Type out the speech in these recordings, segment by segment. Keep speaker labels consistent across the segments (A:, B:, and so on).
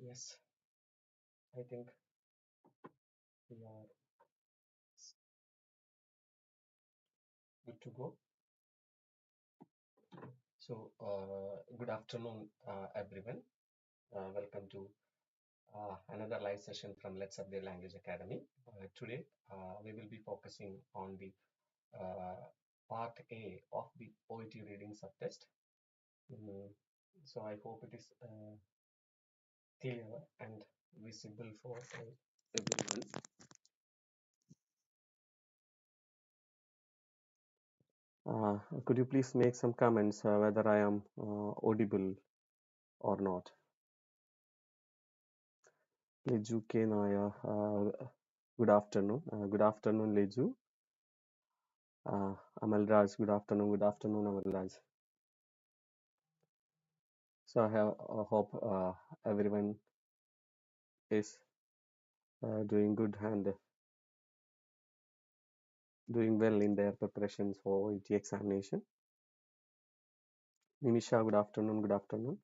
A: Yes, I think we are good to go. So, good afternoon, everyone. Welcome to another live session from Let's Update Language Academy. Today, we will be focusing on the uh, part A of the Oet Reading subtest. Mm, so, I hope it is clear and visible for everyone. Could you please make some comments whether I am audible or not? Leju K. Naya, good afternoon. Good afternoon, Leju. Amal Raj, good afternoon. Good afternoon, Amal Raj. So I hope everyone is doing good and doing well in their preparations for OET examination. Nimisha, good afternoon. Good afternoon.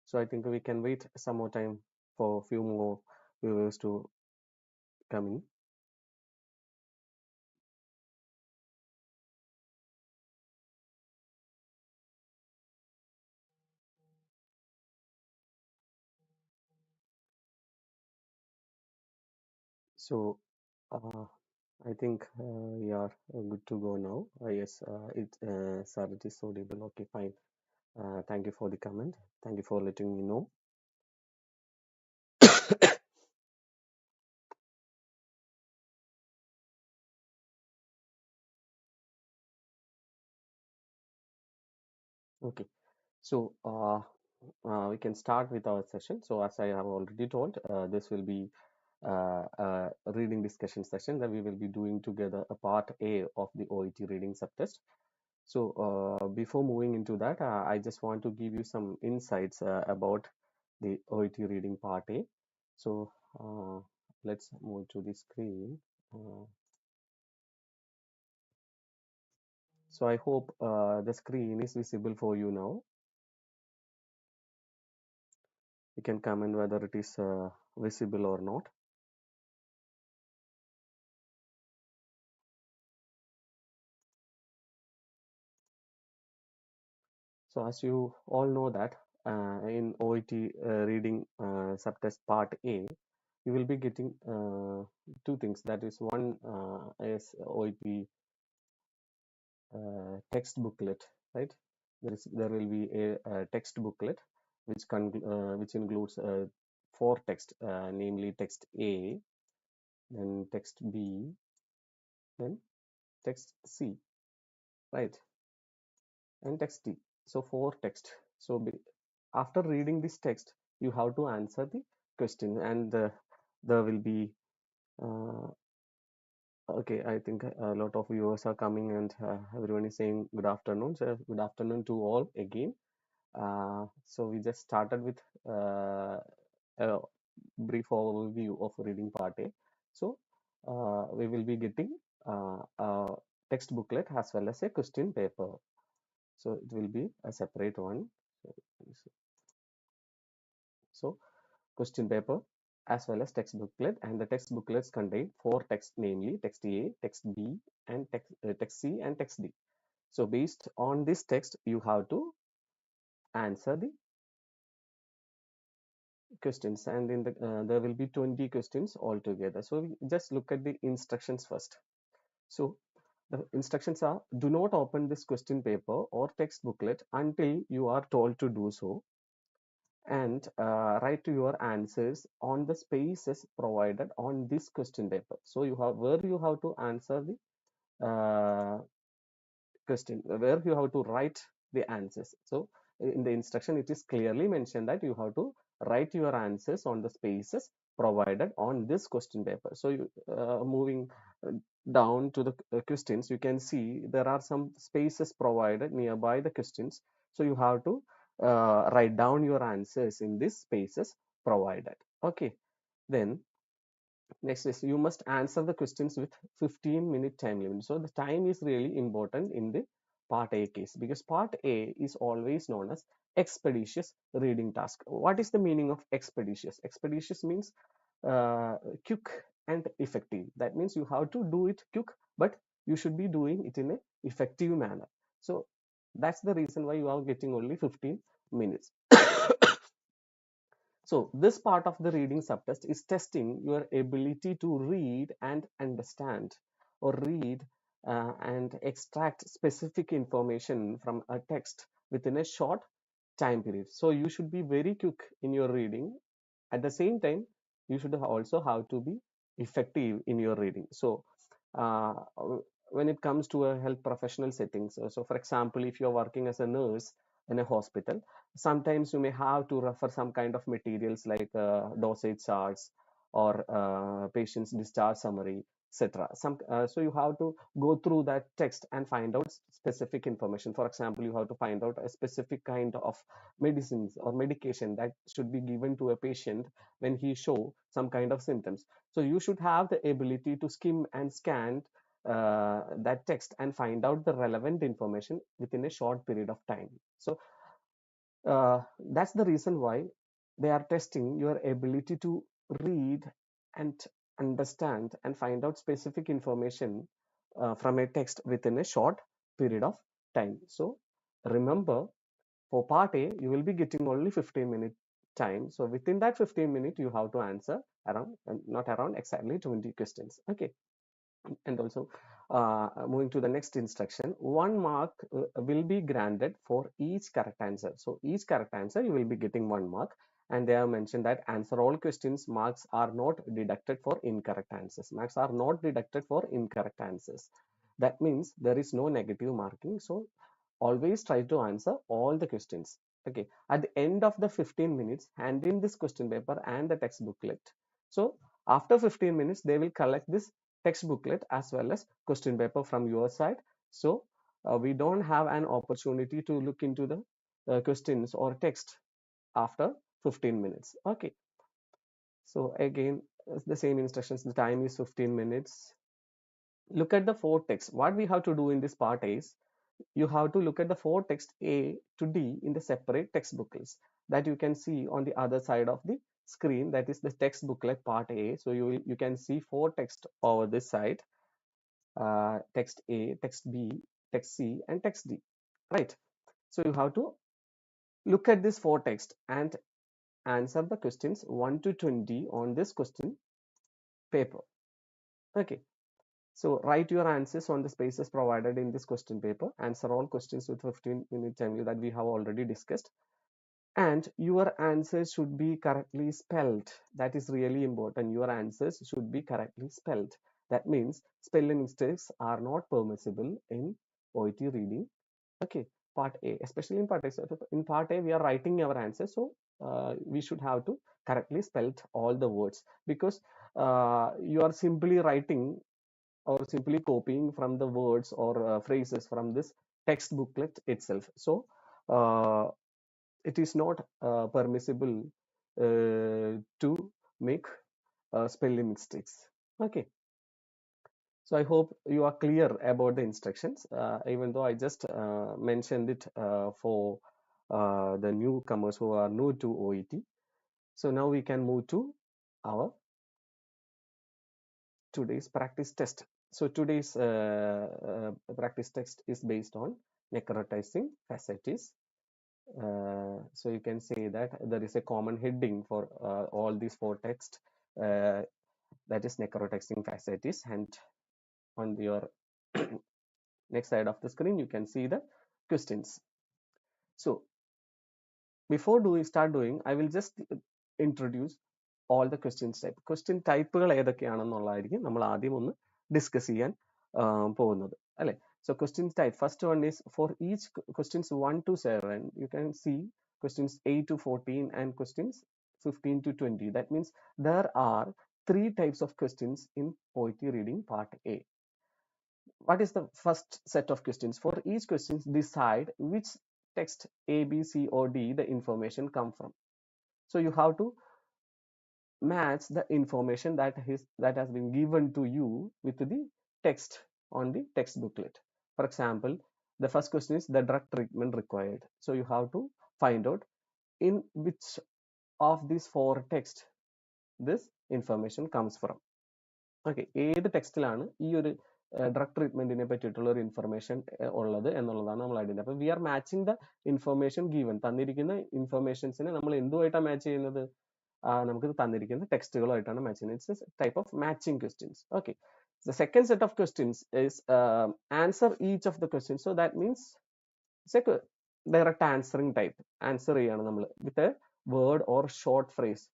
A: So I think we can wait some more time for a few more viewers to come in. So I think we are good to go now. Yes, sir, it is audible. Okay, fine. Thank you for the comment. Thank you for letting me know. Okay, so we can start with our session. So as I have already told, this will be a reading discussion session that we will be doing together a part A of the OET reading subtest. So before moving into that, I just want to give you some insights about the OET reading part A. So let's move to the screen. So I hope the screen is visible for you now. You can comment whether it is visible or not. So as you all know that in OET reading subtest part A, you will be getting two things. That is one is OET text booklet, right? There will be a text booklet which includes four text, namely text A, then text B, then text C, right? And text D. So four text. So after reading this text, you have to answer the question, and there will be okay. I think a lot of viewers are coming, and everyone is saying good afternoon. So good afternoon to all again. So we just started with a brief overview of reading part A. So we will be getting a text booklet as well as a question paper. So it will be a separate one. So question paper as well as text booklet, and the text booklets contain four texts, namely text A, text B, and text C and text D. So based on this text, you have to answer the questions, and in the there will be 20 questions altogether. So we just look at the instructions first. So the instructions are: do not open this question paper or text booklet until you are told to do so, and write your answers on the spaces provided on this question paper. So you have to answer the question, where you have to write the answers. So in the instruction, it is clearly mentioned that you have to write your answers on the spaces provided on this question paper. So moving down to the questions, you can see there are some spaces provided nearby the questions. So you have to write down your answers in these spaces provided. Okay, then next is you must answer the questions with 15-minute time limit. So the time is really important in the part A case, because part A is always known as expeditious reading task. What is the meaning of expeditious? Expeditious means uh, quick and effective. That means you have to do it quick, but you should be doing it in a effective manner. So that's the reason why you are getting only 15 minutes. So this part of the reading subtest is testing your ability to read and understand, or read and extract specific information from a text within a short time period. So you should be very quick in your reading. At the same time, you should also have to be effective in your reading. So uh, when it comes to a health professional settings, so for example, if you're working as a nurse in a hospital, sometimes you may have to refer some kind of materials like dosage charts or patient's discharge summary, etc. So you have to go through that text and find out specific information. For example, you have to find out a specific kind of medicines or medication that should be given to a patient when he show some kind of symptoms. So you should have the ability to skim and scan that text and find out the relevant information within a short period of time. So that's the reason why they are testing your ability to read and understand and find out specific information from a text within a short period of time. So remember, for part A, you will be getting only 15-minute time. So within that 15 minutes, you have to answer around, not around, exactly 20 questions. Okay. And also, moving to the next instruction, 1 mark will be granted for each correct answer. So each correct answer, you will be getting 1 mark. And they have mentioned that answer all questions, marks are not deducted for incorrect answers. Marks are not deducted for incorrect answers. That means there is no negative marking. So always try to answer all the questions. Okay. At the end of the 15 minutes, hand in this question paper and the text booklet. So after 15 minutes, they will collect this text booklet as well as question paper from your side. So we don't have an opportunity to look into the questions or text after 15 minutes. Okay. So again, the same instructions. The time is 15 minutes. Look at the 4 texts. What we have to do in this part is, you have to look at the 4 text A to D in the separate text booklets that you can see on the other side of the screen. That is the text booklet part A. So you can see 4 text over this side: text A, text B, text C, and text D. Right. So you have to look at this 4 text and answer the questions 1 to 20 on this question paper. Okay. So write your answers on the spaces provided in this question paper. Answer all questions with 15-minute time that we have already discussed. And your answers should be correctly spelled. That is really important. Your answers should be correctly spelled. That means spelling mistakes are not permissible in OET reading. Okay, part A, especially in part A. So in part A, we are writing our answers. So we should have to correctly spell all the words, because you are simply writing or simply copying from the words or phrases from this text booklet itself. So uh, it is not permissible to make spelling mistakes. Okay. So I hope you are clear about the instructions, even though I just mentioned it for the newcomers who are new to OET. So now we can move to our today's practice test. So today's practice test is based on necrotizing fasciitis. So you can say that there is a common heading for all these 4 texts, that is necrotizing fasciitis, and on your next side of the screen you can see the questions. So before start doing, I will just introduce all the question ടൈപ്പുകൾ ഏതൊക്കെയാണെന്നുള്ളതായിരിക്കും നമ്മൾ ആദ്യം ഒന്ന് discuss ചെയ്യാൻ പോകുന്നത് അല്ലെ. So questions type, first one is for each questions 1 to 7, you can see questions 8 to 14 and questions 15 to 20. That means there are 3 types of questions in poetry reading part A. What is the first set of questions? For each questions, decide which text A, B, C, or D the information come from. So you have to match the information that has been given to you with the text on the text booklet. For example, The first question is the drug treatment required. So you have to find out in which of these four texts this information comes from. Okay, ഏത് ടെക്സ്റ്റിലാണ് ഈ ഒരു drug ട്രീറ്റ്മെന്റിനെ പറ്റിയിട്ടുള്ള ഒരു information ഉള്ളത് എന്നുള്ളതാണ് നമ്മൾ identify. അപ്പൊ we are matching the information given. തന്നിരിക്കുന്ന ഇൻഫർമേഷൻസിനെ നമ്മൾ എന്തുമായിട്ടാണ് മാച്ച് ചെയ്യുന്നത്? നമുക്ക് തന്നിരിക്കുന്ന ടെക്സ്റ്റുകളുമായിട്ടാണ് മാച്ച് ചെയ്യുന്നത്. It's type of matching questions. Okay, the second set of questions is answer each of the questions. So that means it's a direct answering type. Answer ചെയ്യാണ് നമ്മൾ with a word or short phrase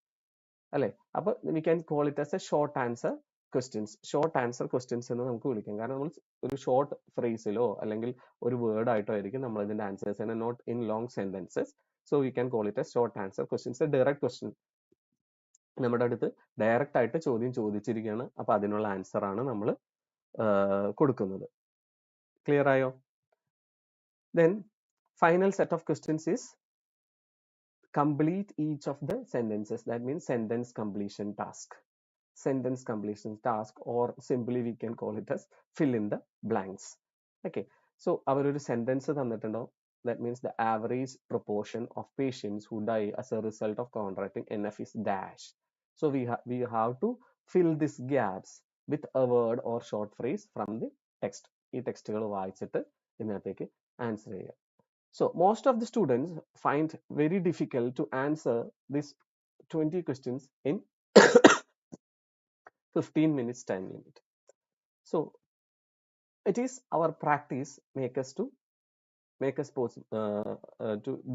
A: അല്ലെ. അപ്പൊ V can call it as A short answer questions. Short answer questions എന്ന് നമുക്ക് വിളിക്കാം. കാരണം നമ്മൾ ഒരു ഷോർട്ട് ഫ്രേസിലോ അല്ലെങ്കിൽ ഒരു വേർഡ് ആയിട്ടോ ആയിരിക്കും നമ്മൾ ഇതിന്റെ answers, not in long sentences. So we can call it a short answer questions. Direct question, നമ്മുടെ അടുത്ത് ഡയറക്റ്റ് ആയിട്ട് ചോദ്യം ചോദിച്ചിരിക്കുകയാണ്, അപ്പൊ അതിനുള്ള ആൻസർ ആണ് നമ്മൾ കൊടുക്കുന്നത്. ക്ലിയർ ആയോ? Then final set of questions is complete each of the sentences. That means sentence completion task. Sentence completion task, or simply we can call it as fill in the blanks. Okay, so our sentence തന്നിട്ടുണ്ടോ? That means the average proportion of patients who die as a result of contracting NF is dash. So we have to fill these gaps with a word or short phrase from the text. ഈ ടെക്സ്റ്റുകൾ വായിച്ചിട്ട് ഇതിനകത്തേക്ക് answer ചെയ്യുക. So most of the students find very difficult to answer these 20 questions in 15 minutes time limit. So it is our practice make us to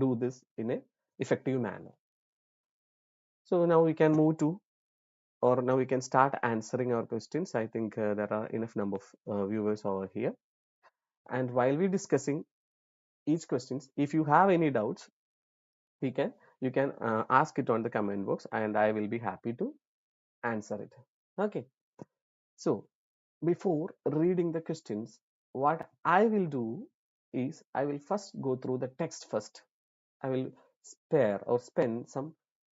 A: do this in a effective manner. So now we can move to, or now we can start answering our questions. I think there are enough number of viewers over here. And while we discussing each questions, if you have any doubts, you can ask it on the comment box and I will be happy to answer it. Okay, so before reading the questions, what I will do is I will first go through the text first. I will spend some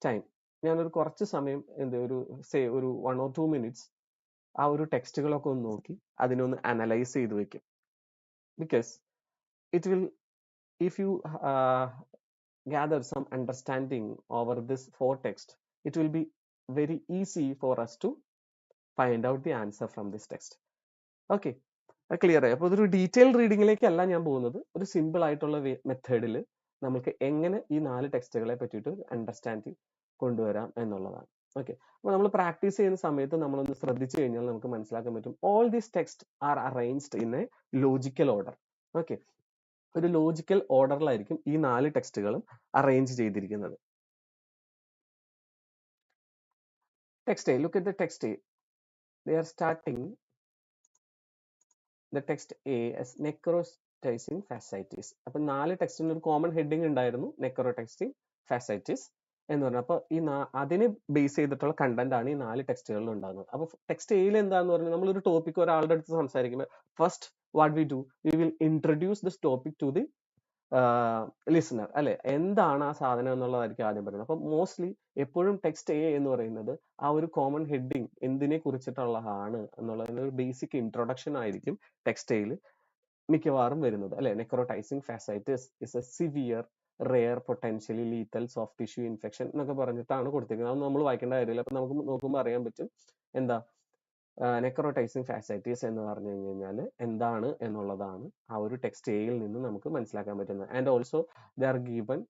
A: time. ഞാനൊരു കുറച്ച് സമയം ഒരു 1 or 2 minutes ആ ഒരു ടെക്സ്റ്റുകളൊക്കെ ഒന്ന് നോക്കി അതിനൊന്ന് analyse ചെയ്ത് വെക്കും. Because it will, if you gather some understanding over this four text, it will be very easy for us to find out the answer from this text. Okay, clear ആയി? അപ്പോൾ ഇതൊരു ഡീറ്റെയിൽ റീഡിങ്ങിലേക്കല്ല ഞാൻ പോകുന്നത്, ഒരു simple ആയിട്ടുള്ള മെത്തേഡിൽ നമുക്ക് എങ്ങനെ ഈ 4 ടെക്സ്റ്റുകളെ പറ്റിയിട്ട് അണ്ടർസ്റ്റാൻഡിങ് കൊണ്ടുവരാം എന്നുള്ളതാണ്. ഓക്കെ, അപ്പോൾ നമ്മൾ പ്രാക്ടീസ് ചെയ്യുന്ന സമയത്ത് നമ്മളൊന്ന് ശ്രദ്ധിച്ചു കഴിഞ്ഞാൽ നമുക്ക് മനസ്സിലാക്കാൻ പറ്റും. All these text R arranged in A logical order. Okay, ഒരു ലോജിക്കൽ ഓർഡറിലായിരിക്കും ഈ 4 ടെക്സ്റ്റുകളും അറേഞ്ച് ചെയ്തിരിക്കുന്നത്. Text A, look at the text A. They are starting the text A as necrotizing fasciitis. അപ്പൊ 4 ടെക്സ്റ്റിന് ഒരു കോമൺ ഹെഡിങ് ഉണ്ടായിരുന്നു, necrotizing fasciitis എന്ന് പറഞ്ഞാൽ. അപ്പൊ ഈ അതിനെ ബേസ് ചെയ്തിട്ടുള്ള കണ്ടന്റ് ആണ് ഈ 4 ടെക്സ്റ്റുകളിൽ ഉണ്ടാകുന്നത്. അപ്പൊ ടെക്സ്റ്റ് എയിൽ എന്താന്ന് പറഞ്ഞാൽ നമ്മളൊരു ടോപ്പിക് ഒരാളുടെ അടുത്ത് സംസാരിക്കുമ്പോൾ first what we do, we will introduce this topic to the listener അല്ലെ. എന്താണ് ആ സാധനം എന്നുള്ളതായിരിക്കും ആദ്യം പറയുന്നത്. അപ്പൊ മോസ്റ്റ്ലി എപ്പോഴും ടെക്സ്റ്റ് എ എന്ന് പറയുന്നത് ആ ഒരു കോമൺ ഹെഡിങ് എന്തിനെ കുറിച്ചിട്ടുള്ളതാണ് എന്നുള്ളതിന് ഒരു ബേസിക് ഇൻട്രൊഡക്ഷൻ ആയിരിക്കും ടെക്സ്റ്റ് എയിൽ മിക്കവാറും വരുന്നത് അല്ലെ. Necrotizing fasciitis is a severe rare potentially lethal soft tissue infection എന്നൊക്കെ പറഞ്ഞിട്ടാണ് കൊടുത്തിരിക്കുന്നത്. അതൊന്നും നമ്മൾ വായിക്കേണ്ട കാര്യമില്ല. അപ്പൊ നമുക്ക് നോക്കുമ്പോൾ അറിയാൻ പറ്റും എന്താ നെക്രോട്ടൈസിങ് ഫാസൈറ്റിസ് എന്ന് പറഞ്ഞു കഴിഞ്ഞാൽ എന്താണ് എന്നുള്ളതാണ് ആ ഒരു ടെക്സ്റ്റ് എയിൽ നിന്ന് നമുക്ക് മനസ്സിലാക്കാൻ പറ്റുന്നത്. And also they are given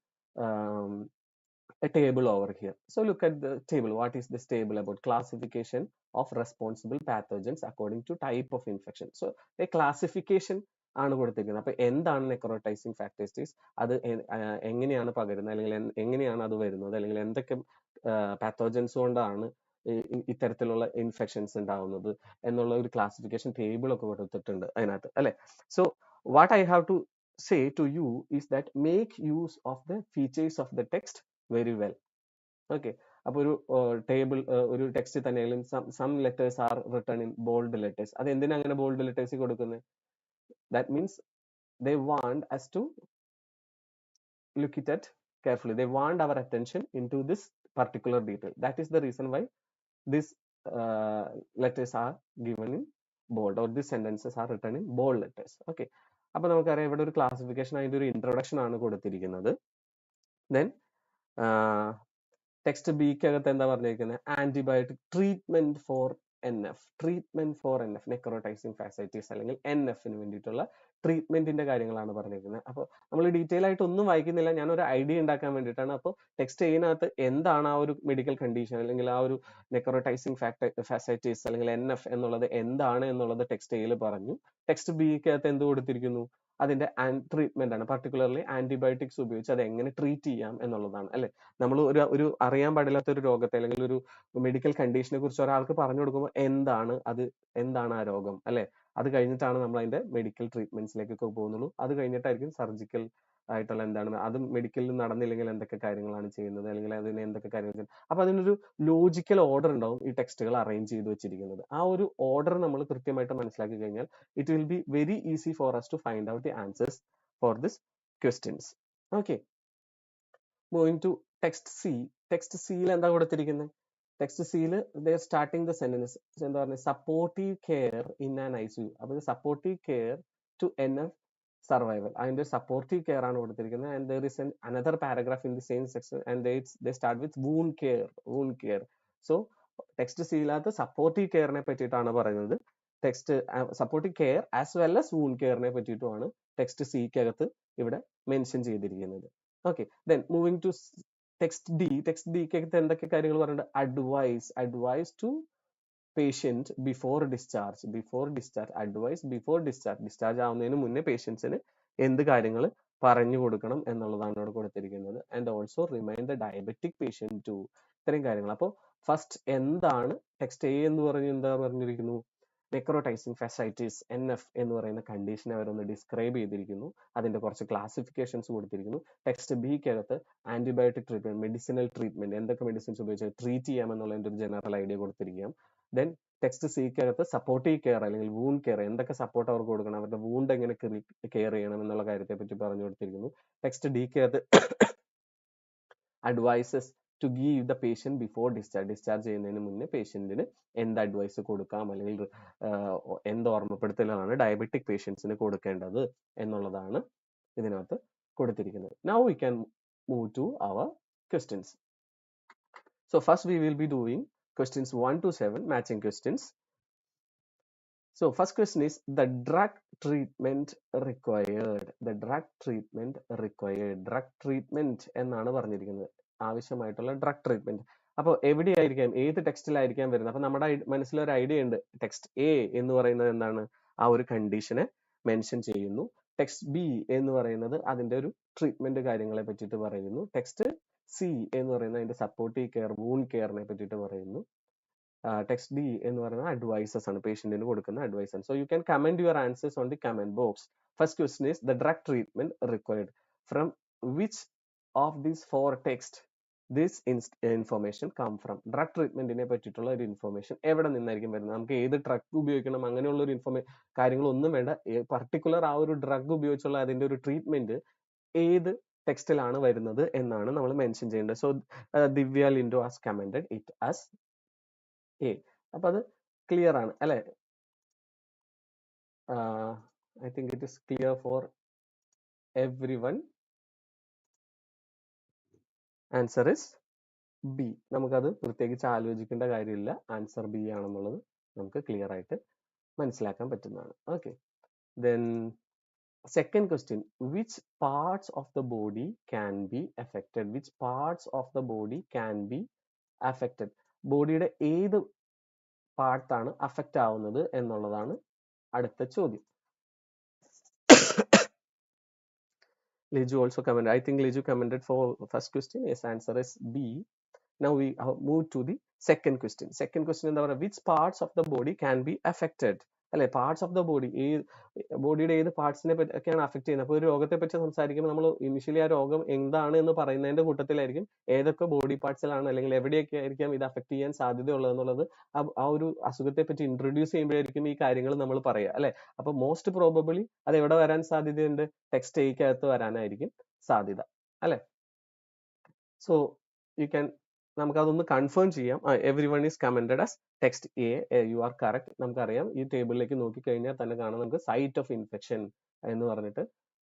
A: a table over here. So look at the table. What is this table about? Classification of responsible pathogens according to type of infection. So a classification ആണ് കൊടുത്തിരിക്കുന്നത്. അപ്പൊ എന്താണ് necrotising factors, അത് എങ്ങനെയാണ് പകരുന്നത്, അല്ലെങ്കിൽ എങ്ങനെയാണ് അത് വരുന്നത്, അല്ലെങ്കിൽ എന്തൊക്കെ പാത്തോജൻസ് കൊണ്ടാണ് ഇത്തരത്തിലുള്ള ഇൻഫെക്ഷൻസ് ഉണ്ടാവുന്നത് എന്നുള്ള ഒരു ക്ലാസിഫിക്കേഷൻ ടേബിൾ ഒക്കെ കൊടുത്തിട്ടുണ്ട് അതിനകത്ത് അല്ലെ. So what I have to say to you is that make use of the features of the text very well. Okay, അപ്പോൾ ഒരു ടേബിൾ ഒരു ടെക്സ്റ്റ് തന്നെയായാലും some letters are written in bold letters. അത് എന്തിനാ അങ്ങനെ ബോൾഡ് ലെറ്റേഴ്സ് കൊടുക്കുന്നത്? That means they want us to look it at carefully. They want our attention into this particular detail. That is the reason why these letters are given in bold, or these sentences are written in bold letters. Okay, അപ്പൊ നമുക്കറിയാം ഇവിടെ ഒരു classification, അതിന്റെ ഒരു introduction ആണ് കൊടുത്തിരിക്കുന്നത്. Then text ബിക്കകത്ത് എന്താ പറഞ്ഞിരിക്കുന്നത്? Antibiotic treatment four NF, treatment four NF, necrotising ഫാസൈറ്റീസ് അല്ലെങ്കിൽ NFന് വേണ്ടിയിട്ടുള്ള ട്രീറ്റ്മെന്റിന്റെ കാര്യങ്ങളാണ് പറഞ്ഞിരിക്കുന്നത്. അപ്പോൾ നമ്മൾ ഡീറ്റെയിൽ ആയിട്ട് ഒന്നും വായിക്കുന്നില്ല, ഞാൻ ഒരു ഐഡിയ ഉണ്ടാക്കാൻ വേണ്ടിയിട്ടാണ്. അപ്പോൾ ടെക്സ്റ്റ് എയിനകത്ത് എന്താണ് ആ ഒരു മെഡിക്കൽ കണ്ടീഷൻ അല്ലെങ്കിൽ ആ ഒരു നെക്രോട്ടൈസിങ് ഫാസൈറ്റീസ് അല്ലെങ്കിൽ NF എന്നുള്ളത് എന്താണ് എന്നുള്ളത് ടെക്സ്റ്റ് എയിൽ പറഞ്ഞു. ടെക്സ്റ്റ് ബിക്കകത്ത് എന്ത് കൊടുത്തിരിക്കുന്നു? അതിന്റെ ട്രീറ്റ്മെന്റ് ആണ്, പർട്ടിക്കുലർലി ആന്റിബയോട്ടിക്സ് ഉപയോഗിച്ച് അത് എങ്ങനെ ട്രീറ്റ് ചെയ്യാം എന്നുള്ളതാണ് അല്ലെ. നമ്മൾ ഒരു അറിയാൻ പാടില്ലാത്ത ഒരു രോഗത്തെ അല്ലെങ്കിൽ ഒരു മെഡിക്കൽ കണ്ടീഷനെ കുറിച്ച് ഒരാൾക്ക് പറഞ്ഞു കൊടുക്കുമ്പോൾ എന്താണ് ആ രോഗം അല്ലെ, അത് കഴിഞ്ഞിട്ടാണ് നമ്മൾ അതിന്റെ മെഡിക്കൽ ട്രീറ്റ്മെന്റ്സിലേക്കൊക്കെ പോകുന്നുള്ളൂ. അത് കഴിഞ്ഞിട്ടായിരിക്കും സർജിക്കൽ ആയിട്ടുള്ള എന്താണ്, അത് മെഡിക്കലിൽ നടന്നില്ലെങ്കിൽ എന്തൊക്കെ കാര്യങ്ങളാണ് ചെയ്യുന്നത് അല്ലെങ്കിൽ അതിന് എന്തൊക്കെ കാര്യങ്ങൾ. അപ്പൊ അതിനൊരു ലോജിക്കൽ ഓർഡർ ഉണ്ടാവും ഈ ടെക്സ്റ്റുകൾ അറേഞ്ച് ചെയ്ത് വെച്ചിരിക്കുന്നത്. ആ ഒരു ഓർഡർ നമ്മൾ കൃത്യമായിട്ട് മനസ്സിലാക്കി കഴിഞ്ഞാൽ it will be very easy for us to find out the answers for this questions. Okay, moving to text C. Text C ൽ എന്താ കൊടുത്തിരിക്കുന്നത്? ടെക്സ്റ്റ് സിയിൽ സ്റ്റാർട്ടിങ് ദ സെന്റൻസ് എന്താ പറയുക? Supportive care in an ICU. അപ്പോൾ supportive care to NF survival, അതിന്റെ supportive care ആണ് കൊടുത്തിരിക്കുന്നത്. And there is another paragraph in the same section and they start with wound care. So text സിയിലകത്ത് supportive കെയറിനെ പറ്റിയിട്ടാണ് പറയുന്നത്. Text supportive care as well as wound കെയറിനെ പറ്റിയിട്ടുമാണ് text സിക്കകത്ത് ഇവിടെ മെൻഷൻ ചെയ്തിരിക്കുന്നത്. Okay, then moving to text D. Text ഡിക്കകത്ത് എന്തൊക്കെ കാര്യങ്ങൾ പറയുന്നുണ്ട്? Advice to patient before discharge. Discharge ആവുന്നതിന് മുന്നേ പേഷ്യൻസിന് എന്ത് കാര്യങ്ങൾ പറഞ്ഞു കൊടുക്കണം എന്നുള്ളതാണ് ഇവിടെ കൊടുത്തിരിക്കുന്നത്. And also remind the diabetic patient to. ഇത്രയും കാര്യങ്ങൾ. അപ്പോൾ ഫസ്റ്റ് എന്താണ് ടെക്സ്റ്റ് എ എന്ന് എന്താ പറഞ്ഞിരിക്കുന്നു? നെക്രോട്ടൈസിങ് ഫാസൈറ്റിസ് NF എന്ന് പറയുന്ന കണ്ടീഷനെ അവരൊന്ന് ഡിസ്ക്രൈബ് ചെയ്തിരിക്കുന്നു. അതിന്റെ കുറച്ച് ക്ലാസിഫിക്കേഷൻസ് കൊടുത്തിരിക്കുന്നു. ടെക്സ്റ്റ് ബിക്കകത്ത് ആന്റിബയോട്ടിക് ട്രീറ്റ്മെന്റ്, മെഡിസിനൽ ട്രീറ്റ്മെന്റ്, എന്തൊക്കെ മെഡിസിൻസ് ഉപയോഗിച്ച് ട്രീറ്റ് ചെയ്യാമെന്നുള്ളതിന്റെ ഒരു ജനറൽ ഐഡിയ കൊടുത്തിരിക്കാം. ദെൻ ടെക്സ്റ്റ് സിക്കകത്ത് സപ്പോർട്ടീവ് കെയർ അല്ലെങ്കിൽ വൂണ്ട് കെയർ, എന്തൊക്കെ സപ്പോർട്ട് അവർക്ക് കൊടുക്കണം, അവരുടെ വൂണ്ട് എങ്ങനെ കെയർ ചെയ്യണം എന്നുള്ള കാര്യത്തെ പറ്റി പറഞ്ഞു കൊടുത്തിരിക്കുന്നു. ടെക്സ്റ്റ് ഡിക്കകത്ത് advices to give the patient before discharge ചെയ്യുന്നതിന് മുന്നേ പേഷ്യന്റിന് എന്ത് അഡ്വൈസ് കൊടുക്കാം അല്ലെങ്കിൽ എന്ത് ഓർമ്മപ്പെടുത്തലാണ് ഡയബറ്റിക് പേഷ്യൻസിന് കൊടുക്കേണ്ടത് എന്നുള്ളതാണ് ഇതിനകത്ത് കൊടുത്തിരിക്കുന്നത്. Now we can move to our questions. So first we will be doing questions 1 to 7 matching questions. So first question is the drug treatment required. Drug treatment എന്നാണ് പറഞ്ഞിരിക്കുന്നത്. ആവശ്യമായിട്ടുള്ള ഡ്രഗ് ട്രീറ്റ്മെന്റ്. അപ്പോൾ എവിടെയായിരിക്കാം, ഏത് ടെക്സ്റ്റിലായിരിക്കാം വരുന്നത്? അപ്പൊ നമ്മുടെ മനസ്സിലൊരു ഐഡിയ ഉണ്ട്. ടെക്സ്റ്റ് എ എന്ന് പറയുന്നത് എന്താണ്? ആ ഒരു കണ്ടീഷനെ മെൻഷൻ ചെയ്യുന്നു. ടെക്സ്റ്റ് ബി എന്ന് പറയുന്നത് അതിന്റെ ഒരു ട്രീറ്റ്മെന്റ് കാര്യങ്ങളെ പറ്റിയിട്ട് പറയുന്നു. ടെക്സ്റ്റ് സി എന്ന് പറയുന്നത് അതിന്റെ സപ്പോർട്ടീവ് കെയർ, വൂണ്ട് കെയറിനെ പറ്റിയിട്ട് പറയുന്നു. ടെക്സ്റ്റ് ഡി എന്ന് പറയുന്നത് അഡ്വൈസസ് ആണ്, പേഷ്യന്റിന് കൊടുക്കുന്ന അഡ്വൈസ് ആണ്. So you can comment your answers on the comment box. First question is the drug treatment required from which of these 4 text this information come from. Drug ട്രീറ്റ്മെന്റിനെ പറ്റിയിട്ടുള്ള ഒരു information എവിടെ നിന്നായിരിക്കും വരുന്നത്? നമുക്ക് ഏത് ഡ്രഗ് ഉപയോഗിക്കണം അങ്ങനെയുള്ള ഒരു കാര്യങ്ങളൊന്നും വേണ്ട. പർട്ടിക്കുലർ ആ ഒരു ഡ്രഗ് ഉപയോഗിച്ചുള്ള അതിന്റെ ഒരു ട്രീറ്റ്മെന്റ് ഏത് ടെക്സ്റ്റിലാണ് വരുന്നത് എന്നാണ് നമ്മൾ മെൻഷൻ ചെയ്യേണ്ടത്. So Divya Lindo has commented it as a. അപ്പൊ അത് ക്ലിയർ ആണ് അല്ലെ? I think it is clear for everyone. Answer is B. നമുക്കത് പ്രത്യേകിച്ച് ആലോചിക്കേണ്ട കാര്യമില്ല. ആൻസർ ബി ആണെന്നുള്ളത് നമുക്ക് ക്ലിയർ ആയിട്ട് മനസ്സിലാക്കാൻ പറ്റുന്നതാണ്. Okay, then second question, which parts of the body can be affected? Which parts of the body can be affected? ബോഡിയുടെ ഏത് പാർട്ടാണ് അഫക്റ്റ് ആവുന്നത് എന്നുള്ളതാണ് അടുത്ത ചോദ്യം. Liju also commented. I think Liju commented for first question. Yes, answer is B. Now we move to the second question. Second question എന്താ പറയുക? Which parts of the body can be affected? അല്ലെ, parts of the body, ബോഡിയുടെ ഏത് പാർട്സിനെ ഒക്കെയാണ് affect ചെയ്യുന്നത്? അപ്പോൾ ഒരു രോഗത്തെ പറ്റി സംസാരിക്കുമ്പോൾ നമ്മൾ ഇനിഷ്യലി ആ രോഗം എന്താണ് എന്ന് പറയുന്നതിന്റെ കൂട്ടത്തിലായിരിക്കും ഏതൊക്കെ ബോഡി പാർട്സിലാണ് അല്ലെങ്കിൽ എവിടെയൊക്കെ ആയിരിക്കാം ഇത് അഫക്ട് ചെയ്യാൻ സാധ്യതയുള്ളത് എന്നുള്ളത് ആ ഒരു അസുഖത്തെ പറ്റി ഇൻട്രൊഡ്യൂസ് ചെയ്യുമ്പോഴായിരിക്കും ഈ കാര്യങ്ങൾ നമ്മൾ പറയുക അല്ലെ. അപ്പൊ മോസ്റ്റ് പ്രോബബിളി അത് എവിടെ വരാൻ സാധ്യതയുണ്ട്? ടെക്സ്റ്റ് എയ്ക്കകത്ത് വരാനായിരിക്കും സാധ്യത അല്ലെ. സോ യു ക്യാൻ, നമുക്ക് അതൊന്ന് കൺഫേം ചെയ്യാം. Every one is commented as text A. You are correct. നമുക്കറിയാം ഈ ടേബിളിലേക്ക് നോക്കിക്കഴിഞ്ഞാൽ തന്നെ കാണാം നമുക്ക് സൈറ്റ് ഓഫ് ഇൻഫെക്ഷൻ എന്ന് പറഞ്ഞിട്ട്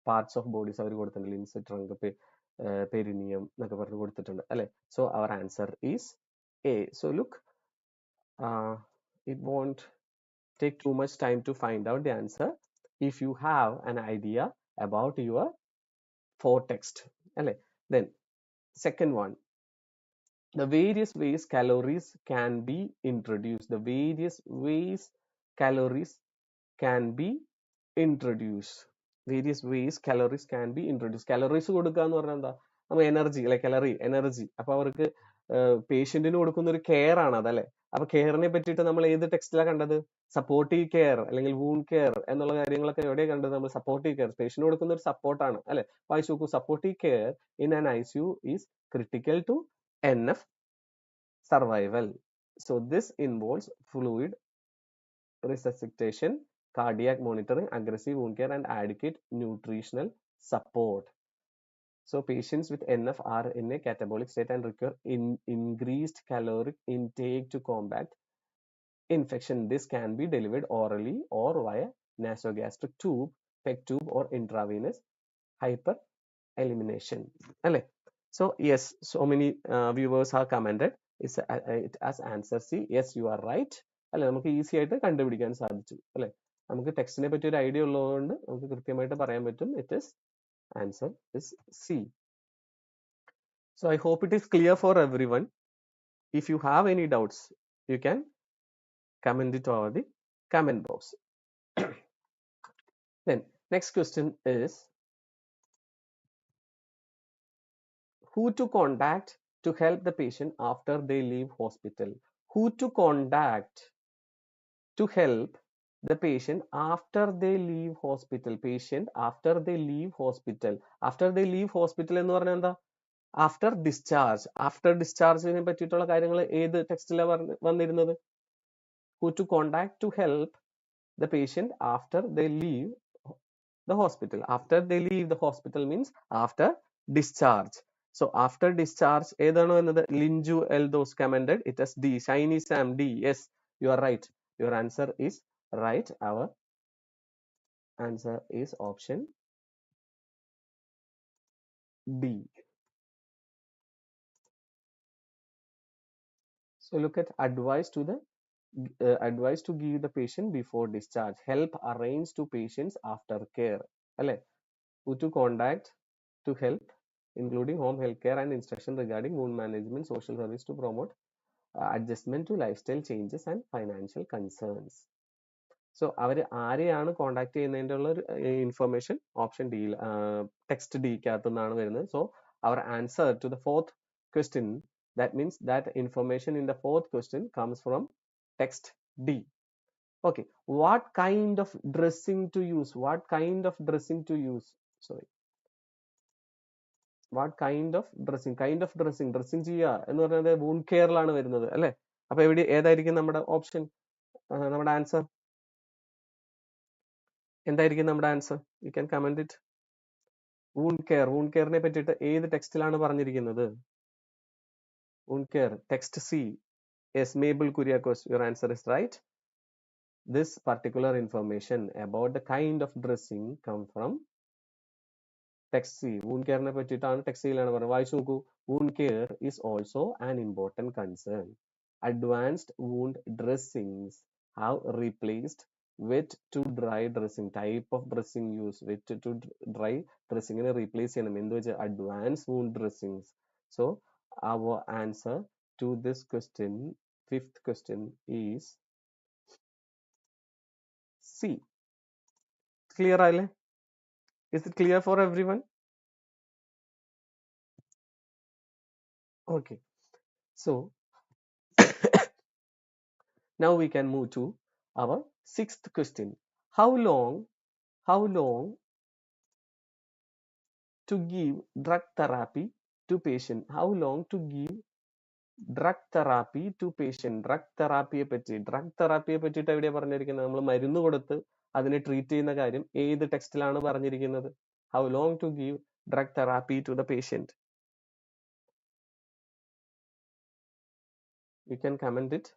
A: പാർട്സ് ഓഫ് ബോഡീസ് അവർ കൊടുത്തിട്ടുണ്ട്. ലിംസ്, ട്രങ്ക്, പെരിനിയം എന്നൊക്കെ പറഞ്ഞ് കൊടുത്തിട്ടുണ്ട് അല്ലെ. So our answer is A. So look, it won't take too much time to find out the answer if you have an idea about your foretext. അല്ലെ. Then second one, the various ways calories can be introduced. The various ways calories can be introduced. Various ways calories can be introduced. Calories കൊടുക്കുക എന്ന് പറഞ്ഞാൽ എന്താ? നമ്മൾ energy അല്ലെ, കലറി energy. അപ്പൊ അവർക്ക് പേഷ്യന്റിന് കൊടുക്കുന്ന ഒരു കെയർ ആണ് അതല്ലേ. അപ്പൊ കെയറിനെ പറ്റിയിട്ട് നമ്മൾ ഏത് ടെക്സ്റ്റിലാണ് കണ്ടത്? സപ്പോർട്ടീവ് കെയർ അല്ലെങ്കിൽ വൂണ്ട് കെയർ എന്നുള്ള കാര്യങ്ങളൊക്കെ എവിടെയാണ് കണ്ടത്? നമ്മൾ സപ്പോർട്ടീവ് കെയർ, പേഷ്യന്റ് കൊടുക്കുന്ന ഒരു സപ്പോർട്ടാണ് അല്ലെ. വായിച്ചു നോക്കൂ, supportive care in an ICU is critical to NF survival. So this involves fluid resuscitation, cardiac monitoring, aggressive wound care, and adequate nutritional support. So patients with NF are in a catabolic state and require increased caloric intake to combat infection. This can be delivered orally or via nasogastric tube, PEG tube, or intravenous hyper elimination. So yes, so many viewers have commented it as answer C. Yes, you are right. അല്ലെ, നമുക്ക് easy ആയിട്ട് കണ്ടുപിടിക്കാൻ സാധിച്ചു അല്ലെ. നമുക്ക് ടെക്സ്റ്റിനെ പറ്റി ഒരു idea ഉള്ളതുകൊണ്ട് നമുക്ക് കൃത്യമായിട്ട് പറയാൻ പറ്റും. It is answer is C. So I hope it is clear for everyone. If you have any doubts, you can comment it over the comment box. Then next question is, who to contact to help the patient after they leave hospital? Who to contact to help the patient after they leave hospital? Patient after they leave hospital. After they leave hospital എന്ന് പറഞ്ഞാൽ എന്താ? After discharge. After discharge നെ പറ്റിയിട്ടുള്ള കാര്യങ്ങൾ ഏത് ടെക്സ്റ്റിലാണ് വന്നിരുന്നത്? Who to contact to help the patient after they leave the hospital. After they leave the hospital means after discharge. So after discharge ഏതാണ് വന്നത്? Linju Eldos commented it as D. Shiny Sam D. Yes, you are right. Your answer is right. Our answer is option D. So look at advice to the advice to give the patient before discharge. Help arrange to patients after care. അല്ലെ? Who to contact to help, including home health care and instruction regarding wound management, social service to promote adjustment to lifestyle changes and financial concerns. So അവർ ആരെയാണ് contact ചെയ്യുന്നതിൻ്റെ ഉള്ള ഒരു information option D, text ഡിക്കകത്തു നിന്നാണ് വരുന്നത്. So our answer to the fourth question, that means that information in the fourth question comes from text D. Okay, what kind of dressing to use? What kind of dressing to use? Sorry, what kind of dressing? Kind of dressing, dressing ചെയ്യുക എന്ന് പറയുന്നത് wound കെയറിലാണ് വരുന്നത് അല്ലെ. അപ്പൊ എവിടെ ഏതായിരിക്കും നമ്മുടെ option, നമ്മുടെ ആൻസർ എന്തായിരിക്കും? നമ്മുടെ answer you can comment it. Wound care, wound കെയറിനെ പറ്റിയിട്ട് ഏത് ടെക്സ്റ്റിലാണ് പറഞ്ഞിരിക്കുന്നത്? Wound care text C. Yes, Mabel Kuriakos, your answer is right. This particular information about the kind of dressing come from text C. Wound care ne പറ്റിയിട്ടാണ് text C ലാണ് പറഞ്ഞത്. വായിച്ചു നോക്കൂ. Wound care is also an important concern. Advanced wound dressings have replaced wet to dry dressing. Type of dressing used, wet to dry dressing നെ replace ചെയ്യണം. എന്ത് വെച്ചാൽ advanced wound dressings. So our answer to this question, fifth question, is C. Clear ആയില്ലേ? Is it clear for everyone? Okay. So now we can move to our sixth question. How long to give drug therapy to patient? How long to give drug therapy to patient? Drug therapy പറ്റിയിട്ട് എവിടെയാണ് പറഞ്ഞിരിക്കുന്നത്? നമ്മൾ മരുന്ന് കൊടുത്ത് അതിനെ treat ചെയ്യുന്ന കാര്യം ഏത് ടെക്സ്റ്റിലാണ് പറഞ്ഞിരിക്കുന്നത്? How long to give drug therapy to the patient? You can comment it,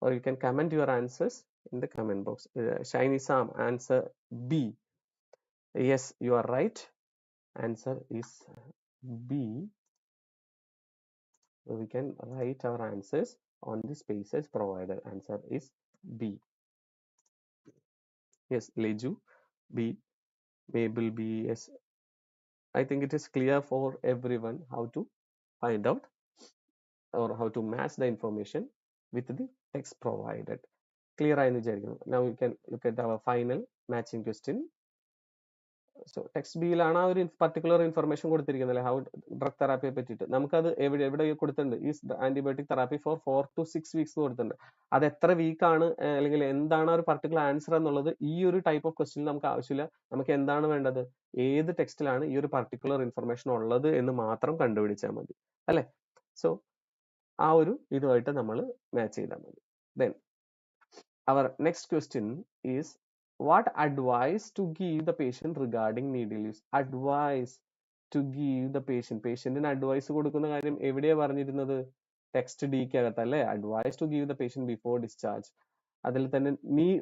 A: or you can comment your answers in the comment box. Shiny Sam, answer B. Yes, you are right. Answer is B. We can write our answers on the spaces provided. Answer is B. Yes, Leju, B. Mabel, B. Yes, I think it is clear for everyone how to find out or how to match the information with the text provided. Clear ആയെന്ന് വിചാരിക്കുന്നു. Now you can look at our final matching question. So text ബിയിലാണ് ആ ഒരു particular information കൊടുത്തിരിക്കുന്നത് അല്ലെ, how drug തെറാപ്പിയെ പറ്റിയിട്ട്. നമുക്കത് എവിടെ കൊടുത്തിട്ടുണ്ട്, ഈ antibiotic therapy four 4 to 6 weeks കൊടുത്തിട്ടുണ്ട്. അത് എത്ര വീക്കാണ് അല്ലെങ്കിൽ എന്താണ് ഒരു പർട്ടിക്കുലർ ആൻസർ എന്നുള്ളത് ഈ ഒരു ടൈപ്പ് ഓഫ് ക്വസ്റ്റ്യൻ നമുക്ക് ആവശ്യമില്ല. നമുക്ക് എന്താണ് വേണ്ടത്, ഏത് ടെക്സ്റ്റിലാണ് ഈ ഒരു പർട്ടിക്കുലർ ഇൻഫർമേഷൻ ഉള്ളത് എന്ന് മാത്രം കണ്ടുപിടിച്ചാൽ മതി അല്ലെ. സോ ആ ഒരു ഇതുമായിട്ട് നമ്മൾ മാച്ച് ചെയ്താൽ മതി. Then our next question is, what advice to give the patient regarding needle use? Advice to give the patient. പേഷ്യന്റിന് അഡ്വൈസ് കൊടുക്കുന്ന കാര്യം എവിടെയാ പറഞ്ഞിരുന്നത്, ടെക്സ്റ്റ് ഡിക്ക് അകത്തല്ലേ. Advice to give the patient before discharge. അതിൽ തന്നെ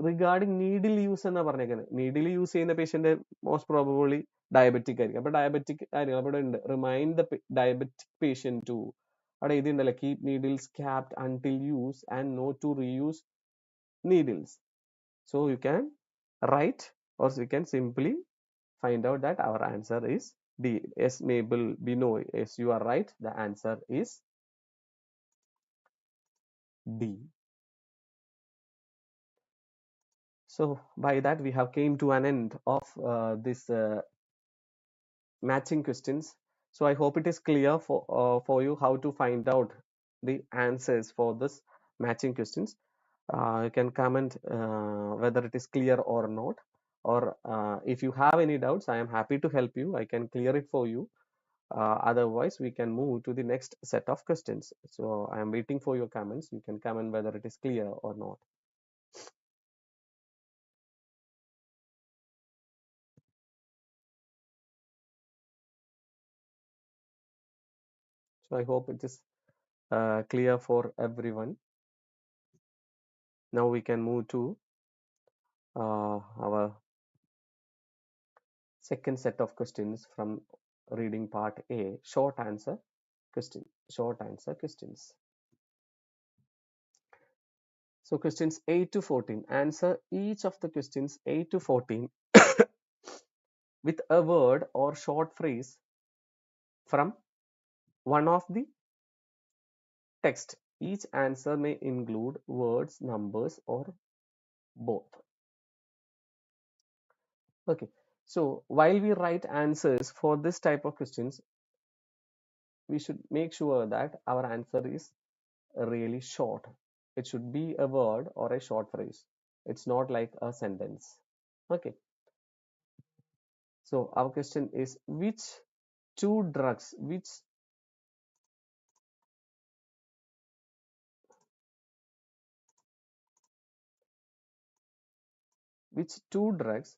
A: റിഗാർഡിങ് നീഡിൽ യൂസ് എന്നാ പറഞ്ഞേക്കുന്നത്. നീഡിൽ യൂസ് ചെയ്യുന്ന പേഷ്യന്റ് മോസ്റ്റ് പ്രോബബിളി ഡയബറ്റിക് ആയിരിക്കും. അപ്പൊ ഡയബറ്റിക് കാര്യങ്ങൾ അവിടെ ഉണ്ട്. Remind the diabetic patient to, അവിടെ എഴുതിയിട്ടുണ്ടല്ലോ, keep needles capped until use and not to reuse needles. So you can write, or you can simply find out that our answer is D. Yes, Mabel, Bino, yes, you are right. The answer is D. So by that we have came to an end of this matching questions. So I hope it is clear for you how to find out the answers for this matching questions. You can comment whether it is clear or not, or if you have any doubts, I am happy to help you. I can clear it for you. Otherwise, we can move to the next set of questions. So I am waiting for your comments. You can comment whether it is clear or not. So I hope it is clear for everyone. Now we can move to our second set of questions from reading part A, short answer questions. So questions 8 to 14, answer each of the questions 8 to 14 with a word or short phrase from one of the text. Each answer may include words, numbers, or both. Okay, so while we write answers for this type of questions, we should make sure that our answer is really short. It should be a word or a short phrase. It's not like a sentence. Okay, so our question is, which two drugs, which two drugs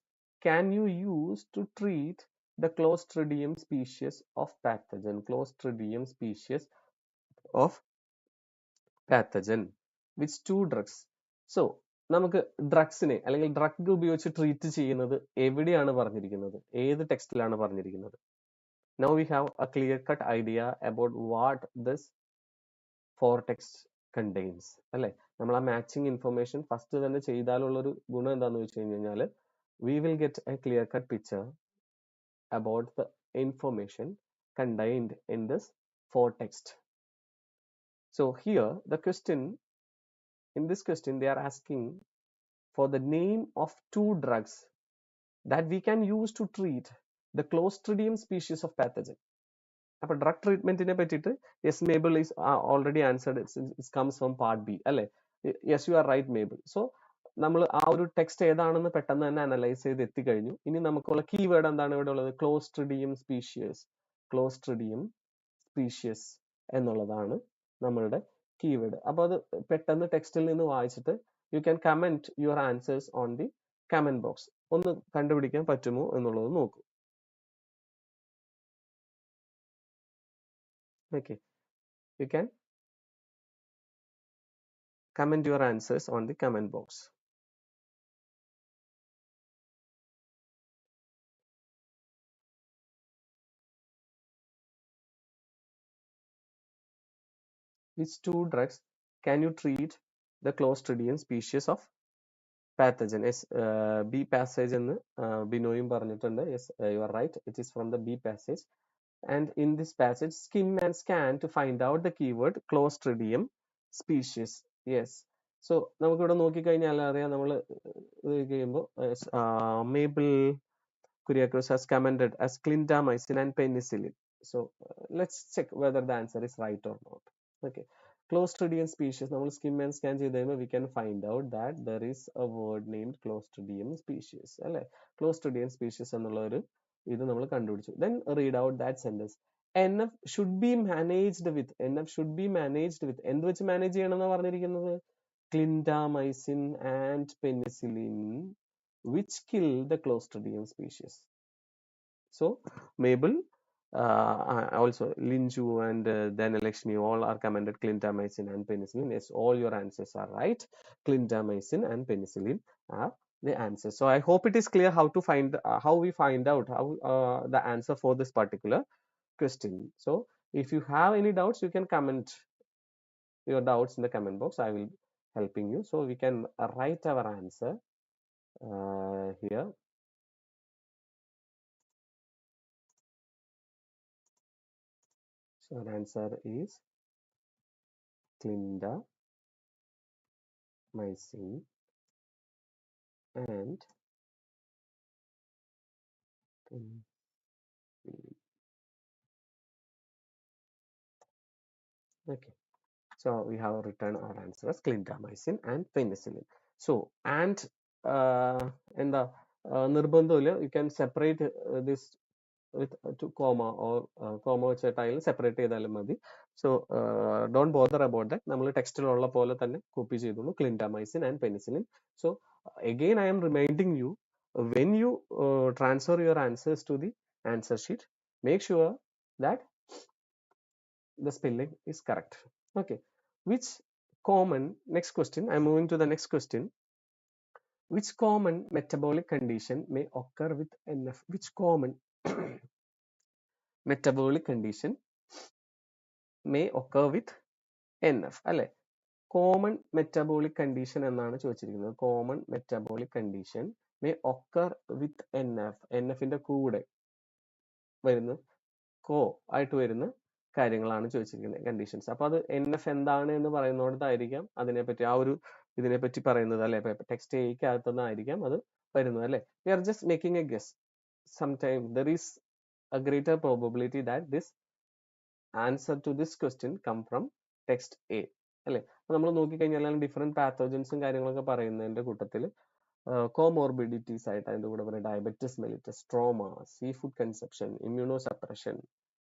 A: can you use to treat the Clostridium species of pathogen? Clostridium species of pathogen. Which two drugs? So നമുക്ക് ഡ്രഗ്സിനെ അല്ലെങ്കിൽ drug ഉപയോഗിച്ച് treat ചെയ്യുന്നത് എവിടെയാണ് പറഞ്ഞിരിക്കുന്നത്, ഏത് ടെക്സ്റ്റിലാണ് പറഞ്ഞിരിക്കുന്നത്? Now we have a clear cut idea about what this four text contains അല്ലെ. നമ്മൾ ആ മാച്ചിങ് ഇൻഫർമേഷൻ ഫസ്റ്റ് തന്നെ ചെയ്താലുള്ളൊരു ഗുണം എന്താണെന്ന് വെച്ച് കഴിഞ്ഞാൽ, we will get a clear cut picture about the information contained in this four text. So here the question, in this question they are asking for the name of two drugs that we can use to treat the Clostridium species of pathogen. അപ്പോൾ drug ട്രീറ്റ്മെന്റിനെ പറ്റിയിട്ട് yes Mabel is already answered, it comes from part B അല്ലെ. Yes you are right Mabel. So നമ്മൾ ആ ഒരു text ഏതാണെന്ന് പെട്ടെന്ന് തന്നെ അനലൈസ് ചെയ്ത് എത്തിക്കഴിഞ്ഞു. ഇനി നമുക്കുള്ള കീവേഡ് എന്താണ് ഇവിടെ ഉള്ളത്? Clostridium species. ക്ലോസ്ട്രിഡിയം സ്പീഷ്യസ് എന്നുള്ളതാണ് നമ്മളുടെ കീവേഡ്. അപ്പോൾ അത് പെട്ടെന്ന് ടെക്സ്റ്റിൽ നിന്ന് വായിച്ചിട്ട് U can comment your answers on the comment box. ഒന്ന് കണ്ടുപിടിക്കാൻ പറ്റുമോ എന്നുള്ളത് നോക്കൂ. Okay, you can comment your answers on the comment box. which two drugs can you treat the Clostridium species of pathogen? Yes, B passage എന്ന് ബിനോയും പറഞ്ഞിട്ടുണ്ട്. Yes, you are right. It is from the B passage. And in this passage, skim and scan to find out the keyword Clostridium species. Yes. So നമുക്കിവിടെ നോക്കിക്കഴിഞ്ഞാൽ അറിയാം നമ്മൾ ഇത് ചെയ്യുമ്പോൾ Mabel Kuriakose has commented as clindamycin and penicillin. So let's check whether the answer is right or not. Okay. Clostridium species. നമ്മൾ skim and scan ചെയ്ത് കഴിയുമ്പോൾ we can find out that there is a word named Clostridium species. അല്ലേ? Clostridium species എന്നുള്ള ഒരു ഇത് നമ്മൾ കണ്ടുപിടിച്ചു. Then read out that sentence. NF should be managed with. NF should be managed with. എന്ത് വെച്ച് മാനേജ് ചെയ്യണം എന്നാണ് പറഞ്ഞിരിക്കുന്നത്? Clindamycin and penicillin, which kill the Clostridium species. So Mabel, also Linju and Dhanalakshmi all are commented clindamycin and penicillin. Yes, all your answers are right. Clindamycin and penicillin are the answer. So I hope it is clear how to find how we find out how the answer for this particular question. So if you have any doubts, you can comment your doubts in the comment box. I will helping you. So we can write our answer here. So our answer is clindamycin and okay. So we have written our answer as clindamycin and penicillin. So and എന്താ നിർബന്ധമില്ല, you can separate this with to comma or comma വെച്ചിട്ടായാലും separate ചെയ്താലും മതി. So don't bother about that. നമ്മൾ ടെക്സ്റ്റിലുള്ള പോലെ തന്നെ copy ചെയ്തോളൂ clindamycin and penicillin. So again I am reminding you, when you transfer your answers to the answer sheet, make sure that the spelling is correct. Okay. Which common, next question, I'm moving to the next question. Which common metabolic condition may occur with NF? Which common metabolic condition may occur with NF? അല്ലെ, common metabolic condition എന്നാണ് ചോദിച്ചിരിക്കുന്നത്. Common metabolic condition may occur വിത്ത് NF. NFന്റെ കൂടെ വരുന്ന ആയിട്ട് വരുന്ന കാര്യങ്ങളാണ് ചോദിച്ചിരിക്കുന്നത്, conditions. അപ്പൊ അത് NF എന്താണ് എന്ന് പറയുന്നിടത്തായിരിക്കാം അതിനെപ്പറ്റി ആ ഒരു ഇതിനെപ്പറ്റി പറയുന്നത് അല്ലെ. ടെക്സ്റ്റ് എയ്ക്കകത്തുനിന്നായിരിക്കാം അത് വരുന്നത് അല്ലെ. We are just making a guess. Sometimes there is a greater probability that this answer to this question come from text A അല്ലെ. അപ്പൊ നമ്മൾ നോക്കിക്കഴിഞ്ഞാൽ ഡിഫറെന്റ് പാത്തോജൻസും കാര്യങ്ങളൊക്കെ പറയുന്നതിന്റെ കൂട്ടത്തിൽ കോമോർബിഡിറ്റീസ് ആയിട്ട് അതിന്റെ കൂടെ പറയുന്നത് diabetes mellitus, trauma, sea food consumption, immuno suppression,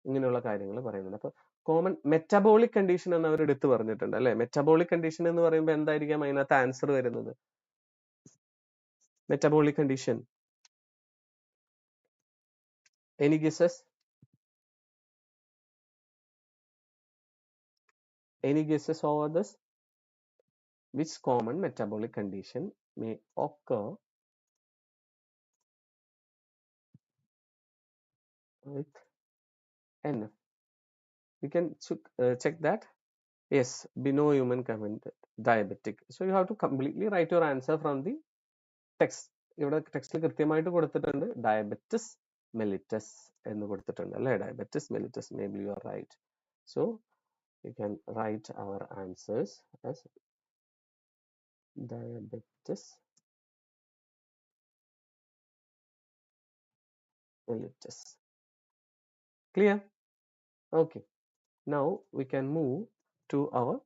A: ഇങ്ങനെയുള്ള കാര്യങ്ങൾ പറയുന്നുണ്ട്. അപ്പൊ കോമൺ മെറ്റബോളിക് കണ്ടീഷൻ എന്ന് അവർ എടുത്തു പറഞ്ഞിട്ടുണ്ട് അല്ലെ. മെറ്റബോളിക് കണ്ടീഷൻ എന്ന് പറയുമ്പോൾ എന്തായിരിക്കാം അതിനകത്ത് ആൻസർ വരുന്നത്? Metabolic condition, any guesses? Any guesses over this? Which common metabolic condition may occur with NF? You can check that. Yes, Bino human commented diabetic. So you have to completely write your answer from the text. ഇവിടെ ടെക്സ്റ്റിൽ കൃത്യമായിട്ട് കൊടുത്തിട്ടുണ്ട് diabetes mellitus എന്ന് കൊടുത്തിട്ടുണ്ട് അല്ലേ. Diabetes mellitus, maybe you are right. So you can write our answers as diabetes mellitus. Clear? Okay. Now we can move to our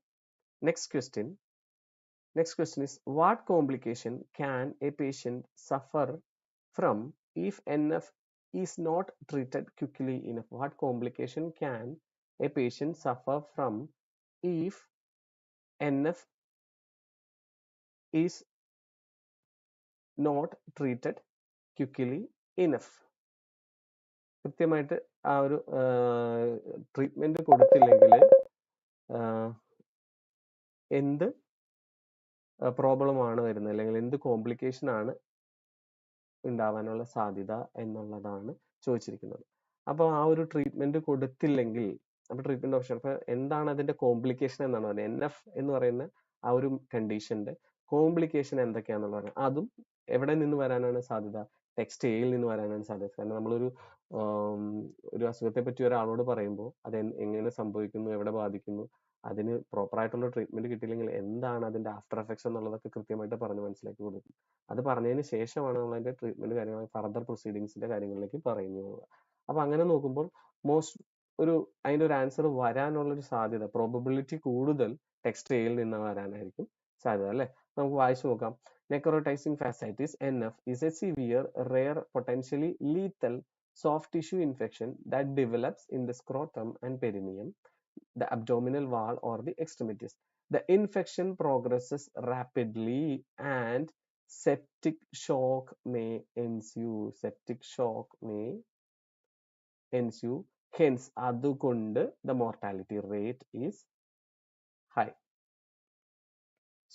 A: next question. Next question is, what complication can a patient suffer from if NF is not treated quickly enough? What complication can a patient suffer from if NF is not treated quickly enough? കൃത്യമായിട്ട് ആ ഒരു treatment കൊടുത്തില്ലെങ്കിൽ എന്ത് problem ആണ് വരുന്നത്, അല്ലെങ്കിൽ എന്ത് complication ആണ് ഉണ്ടാവാനുള്ള സാധ്യത എന്നുള്ളതാണ് ചോദിച്ചിരിക്കുന്നത്. അപ്പോൾ ആ ഒരു ട്രീറ്റ്മെന്റ് കൊടുത്തില്ലെങ്കിൽ അപ്പോൾ ട്രീറ്റ്മെന്റ് ഓപ്ഷൻ അപ്പോൾ എന്താണ് അതിന്റെ കോംപ്ലിക്കേഷൻ എന്നാണ് പറയുന്നത്. NF എന്ന് പറയുന്ന ആ ഒരു കണ്ടീഷന്റെ കോംപ്ലിക്കേഷൻ എന്തൊക്കെയാണെന്നുള്ളത് പറയുന്നത്. അതും എവിടെ നിന്ന് വരാനാണ് സാധ്യത? ടെക്സ്റ്റ് എയിൽ നിന്ന് വരാനാണ് സാധ്യത. കാരണം നമ്മളൊരു ഒരു അസുഖത്തെ പറ്റി ഒരാളോട് പറയുമ്പോൾ അത് എങ്ങനെ സംഭവിക്കുന്നു, എവിടെ ബാധിക്കുന്നു, അതിന് പ്രോപ്പർ ആയിട്ടുള്ള ട്രീറ്റ്മെന്റ് കിട്ടിയില്ലെങ്കിൽ എന്താണ് അതിന്റെ ആഫ്റ്റർ എഫക്ട്സ് എന്നുള്ളതൊക്കെ കൃത്യമായിട്ട് പറഞ്ഞ് മനസ്സിലാക്കി കൊടുക്കും. അത് പറഞ്ഞതിന് ശേഷമാണ് നമ്മൾ അതിന്റെ ട്രീറ്റ്മെന്റ് കാര്യങ്ങൾ ഫർദർ പ്രൊസീഡിങ്സിന്റെ കാര്യങ്ങളിലേക്ക് പറയുന്നത്. അപ്പൊ അങ്ങനെ നോക്കുമ്പോൾ മോസ്റ്റ് അതിന്റെ ഒരു ആൻസർ വരാനുള്ള ഒരു സാധ്യത, പ്രോബബിലിറ്റി കൂടുതൽ ടെക്സ്റ്റ് എയിൽ നിന്ന് വരാനായിരിക്കും സാധ്യത അല്ലെ. നമുക്ക് വായിച്ചു നോക്കാം. നെക്രോട്ടൈസിംഗ് ഫാസൈറ്റിസ് NF is a severe, rare, potentially lethal soft tissue infection that develops in the scrotum and perineum, the abdominal wall or the extremities. The infection progresses rapidly and septic shock may ensue. Septic shock may ensue. Hence, അതുകൊണ്ട് the mortality rate is high.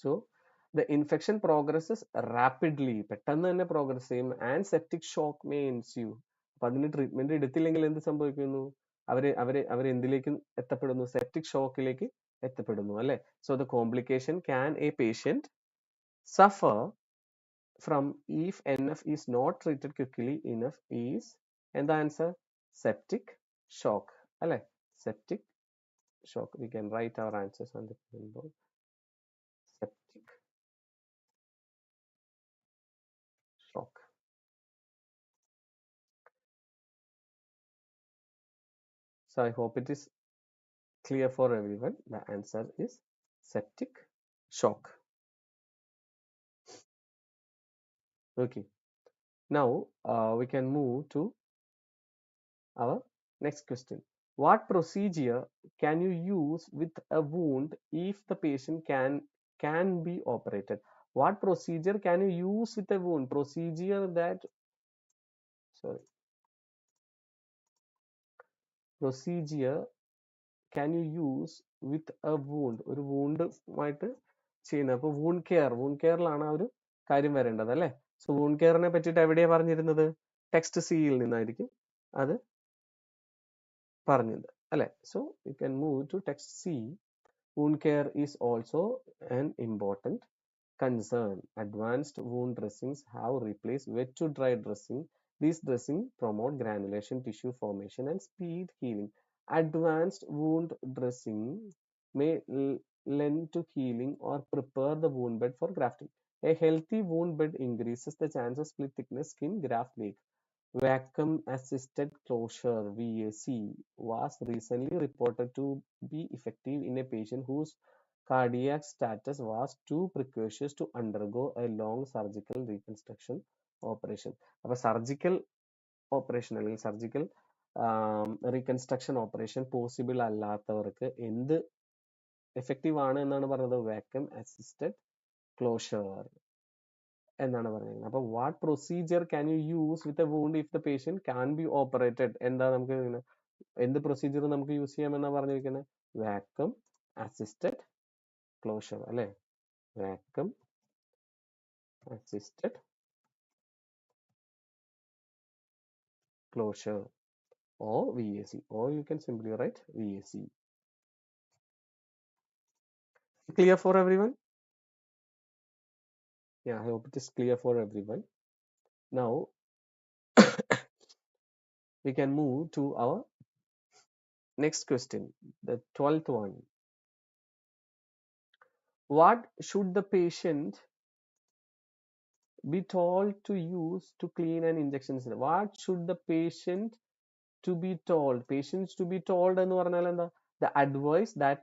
A: So, the infection progresses rapidly. പെട്ടെന്ന് തന്നെ progress ചെയ്യും. And septic shock may എൻസ്യൂ. അപ്പൊ അതിന് treatment എടുത്തില്ലെങ്കിൽ എന്ത് സംഭവിക്കുന്നു? അവര് എന്തിലേക്ക് എത്തപ്പെടുന്നു? Septic ഷോക്കിലേക്ക് എത്തപ്പെടുന്നു അല്ലെ. So the complication can A patient suffer from if NF is not treated quickly enough is എന്താ ആൻസർ? സെപ്റ്റിക് ഷോക്ക് അല്ലെ. Septic shock. We can write our answers on the board. Septic shock. So I hope it is clear for everyone. The answer is septic shock. Okay. Now we can move to our next question. What procedure can you use with a wound if the patient can be operated? What procedure can you use with a wound? Procedure can you use with a wound? ഒരു വൂണ്ടുമായിട്ട് ചെയ്യുന്നത്. അപ്പോൾ wound കെയറിലാണ് ആ ഒരു കാര്യം വരേണ്ടത് അല്ലെ. So wound കെയറിനെ പറ്റിയിട്ട് എവിടെയാ പറഞ്ഞിരുന്നത്? ടെക്സ്റ്റ് സിയിൽ നിന്നായിരിക്കും അത് പറഞ്ഞത് അല്ലെ. So you can move to text C. Wound care is also an important concern. Advanced wound dressings have replaced wet to dry dressing. These dressings promote granulation, tissue formation, and speed healing. Advanced wound dressing may lend to healing or prepare the wound bed for grafting. A healthy wound bed increases the chance of split thickness skin graft leak. Vacuum assisted closure (VAC) was recently reported to be effective in a patient whose cardiac status was too precocious to undergo a long surgical reconstruction operation. അപ്പോൾ surgical operation അല്ലെങ്കിൽ surgical reconstruction operation possible അല്ലാത്തവർക്ക് എന്ത് effective ആണ് എന്നാണ് പറഞ്ഞത്? Vacuum assisted closure എന്നാണ് പറയുന്നത്. അപ്പൊ what procedure can you use with a wound if the patient can be operated? എന്താ നമുക്ക് എന്ത് പ്രൊസീജിയർ നമുക്ക് യൂസ് ചെയ്യാമെന്നാ പറഞ്ഞിരിക്കുന്നത്? വാക്യൂം അസിസ്റ്റഡ് ക്ലോഷർ അല്ലെ. Vacuum assisted closure or VAC, or you can simply write VAC. Clear for everyone? Yeah, I hope it is clear for everyone. Now we can move to our next question, the 12th one. What should the patient be told to use to clean an injection site? What should the patient to be told? Patients to be told എന്ന് പറഞ്ഞാൽ എന്താ? The advice that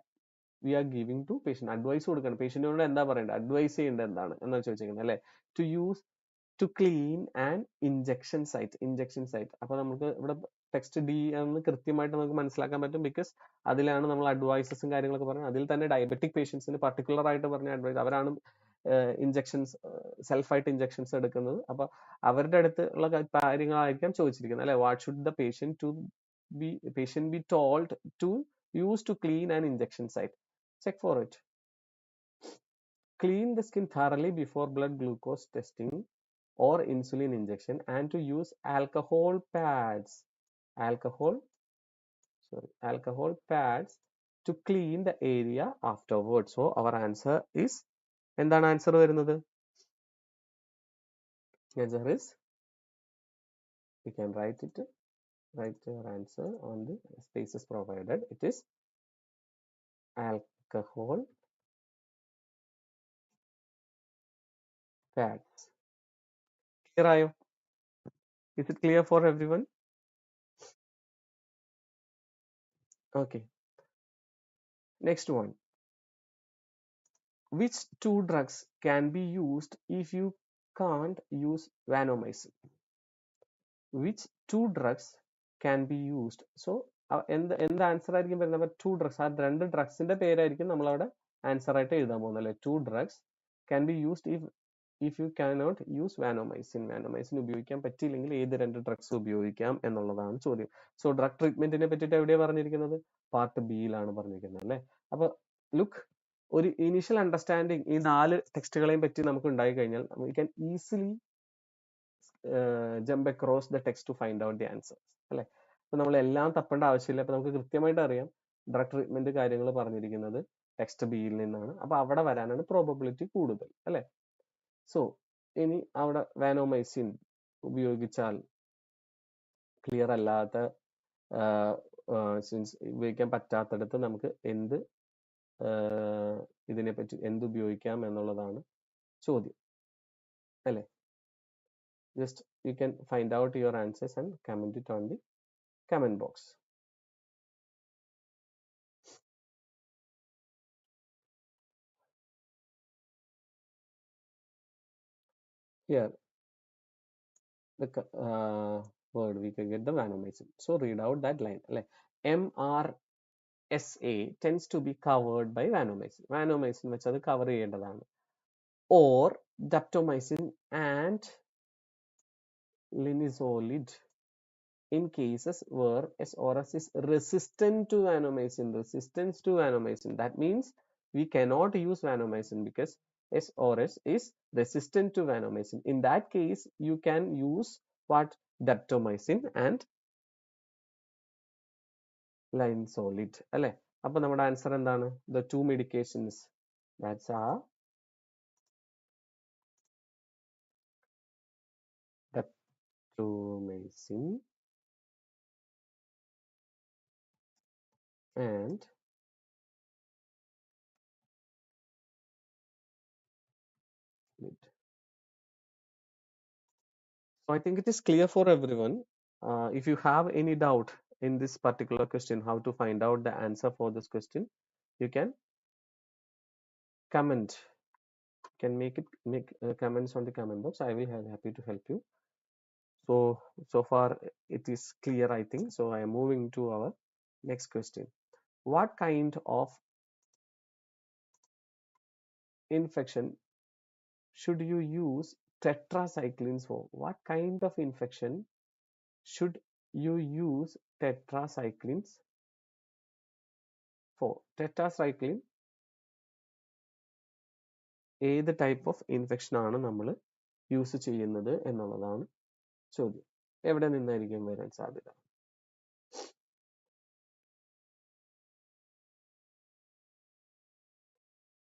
A: we are giving to patient. Advice കൊടുക്കണം. പേഷ്യന്റിനോട് എന്താ പറയേണ്ടത്? Advice ചെയ്യേണ്ടത് എന്താണ് എന്നാണ് ചോദിച്ചിരിക്കുന്നത് അല്ലെ. To use to clean an injection site. അപ്പൊ നമുക്ക് ഇവിടെ ടെക്സ്റ്റ് ഡി എന്ന് കൃത്യമായിട്ട് നമുക്ക് മനസ്സിലാക്കാൻ പറ്റും. ബിക്കോസ് അതിലാണ് നമ്മൾ അഡ്വൈസസും കാര്യങ്ങളൊക്കെ പറഞ്ഞത്. അതിൽ തന്നെ ഡയബറ്റിക് പേഷ്യൻസിന് പർട്ടിക്കുലർ ആയിട്ട് പറഞ്ഞ അഡ്വൈസ്, അവരാണ് ഇഞ്ചക്ഷൻസ് സെൽഫായിട്ട് ഇഞ്ചക്ഷൻസ് എടുക്കുന്നത്. അപ്പൊ അവരുടെ അടുത്ത് ഉള്ള കാര്യങ്ങളായിരിക്കാം ചോദിച്ചിരിക്കുന്നത് അല്ലെ. What should the patient be told to use to clean an injection site? Check for it. Clean the skin thoroughly before blood glucose testing or insulin injection, and to use alcohol pads. sorry, alcohol pads to clean the area afterwards. So our answer is, എന്താണ് answer വരുന്നത്? Answer is, we can write your answer on the spaces provided. It is alcohol pads. Clear ആയോ? Is it clear for everyone? Okay. Next one. Which two drugs can be used if you can't use vancomycin? Which two drugs can be used? So എന്ത് answer ആയിരിക്കും വരുന്നത്? To drugs, ആ രണ്ട് ഡ്രഗ്സിന്റെ പേരായിരിക്കും നമ്മൾ അവിടെ answer ആയിട്ട് എഴുതാൻ പോകുന്നത് അല്ലെ. Two drugs can be used if you cannot use vancomycin. Vancomycin ഉപയോഗിക്കാൻ പറ്റിയില്ലെങ്കിൽ ഏത് രണ്ട് ഡ്രഗ്സ് ഉപയോഗിക്കാം എന്നുള്ളതാണ് ചോദ്യം. സോ ഡ്രഗ് ട്രീറ്റ്മെന്റിനെ പറ്റിയിട്ട് എവിടെയാണ് പറഞ്ഞിരിക്കുന്നത്? പാർട്ട് ബിയിലാണ് പറഞ്ഞിരിക്കുന്നത് അല്ലെ. അപ്പൊ ലുക്ക്, ഒരു ഇനീഷ്യൽ അണ്ടർസ്റ്റാൻഡിങ് ഈ 4 ടെക്സ്റ്റുകളെയും പറ്റി നമുക്ക് ഉണ്ടായി കഴിഞ്ഞാൽ we can easily jump across the text to find out the answers അല്ലെ. അപ്പൊ നമ്മൾ എല്ലാം തപ്പേണ്ട ആവശ്യമില്ല. അപ്പൊ നമുക്ക് കൃത്യമായിട്ട് അറിയാം ഡ്രഗ് ട്രീറ്റ്മെന്റ് കാര്യങ്ങൾ പറഞ്ഞിരിക്കുന്നത് ടെക്സ്റ്റ് ബിയിൽ നിന്നാണ്. അപ്പൊ അവിടെ വരാനാണ് പ്രോബബിലിറ്റി കൂടുതൽ അല്ലെ. സോ ഇനി അവിടെ വാനോമൈസിൻ ഉപയോഗിച്ചാൽ ക്ലിയർ അല്ലാത്ത ഉപയോഗിക്കാൻ പറ്റാത്തടത്ത് നമുക്ക് ഇതിനെപ്പറ്റി എന്ത് ഉപയോഗിക്കാം എന്നുള്ളതാണ് ചോദ്യം അല്ലെ. Just you can find out your answers and comment it on the comment box. Here the word we can get the vancomycin. So read out that line. Like MRSA tends to be covered by vancomycin. Vancomycin which are the cover ചെയ്യേണ്ടതാണ്. Or daptomycin and linezolid in cases where SRS is resistant to vancomycin. Resistance to vancomycin. That means we cannot use vancomycin because SRS is resistant to vancomycin. In that case, you can use what? Daptomycin and linezolid. അല്ലെ. അപ്പൊ നമ്മുടെ answer എന്താണ്? The two medications. That's our daptomycin and lid. So I think it is clear for everyone. If you have any doubt in this particular question, how to find out the answer for this question, you can comment. You can make comments on the comment box. I will be happy to help you. So far it is clear, I think. So I am moving to our next question. What kind of infection should you use tetracyclines for? What kind of infection should you use tetracyclines for? Tetracycline ഏത് type of infection ആണ് നമ്മൾ use ചെയ്യുന്നത് എന്നുള്ളതാണ് ചോദ്യം. എവിടെ നിന്നായിരിക്കും വരാൻ സാധ്യത?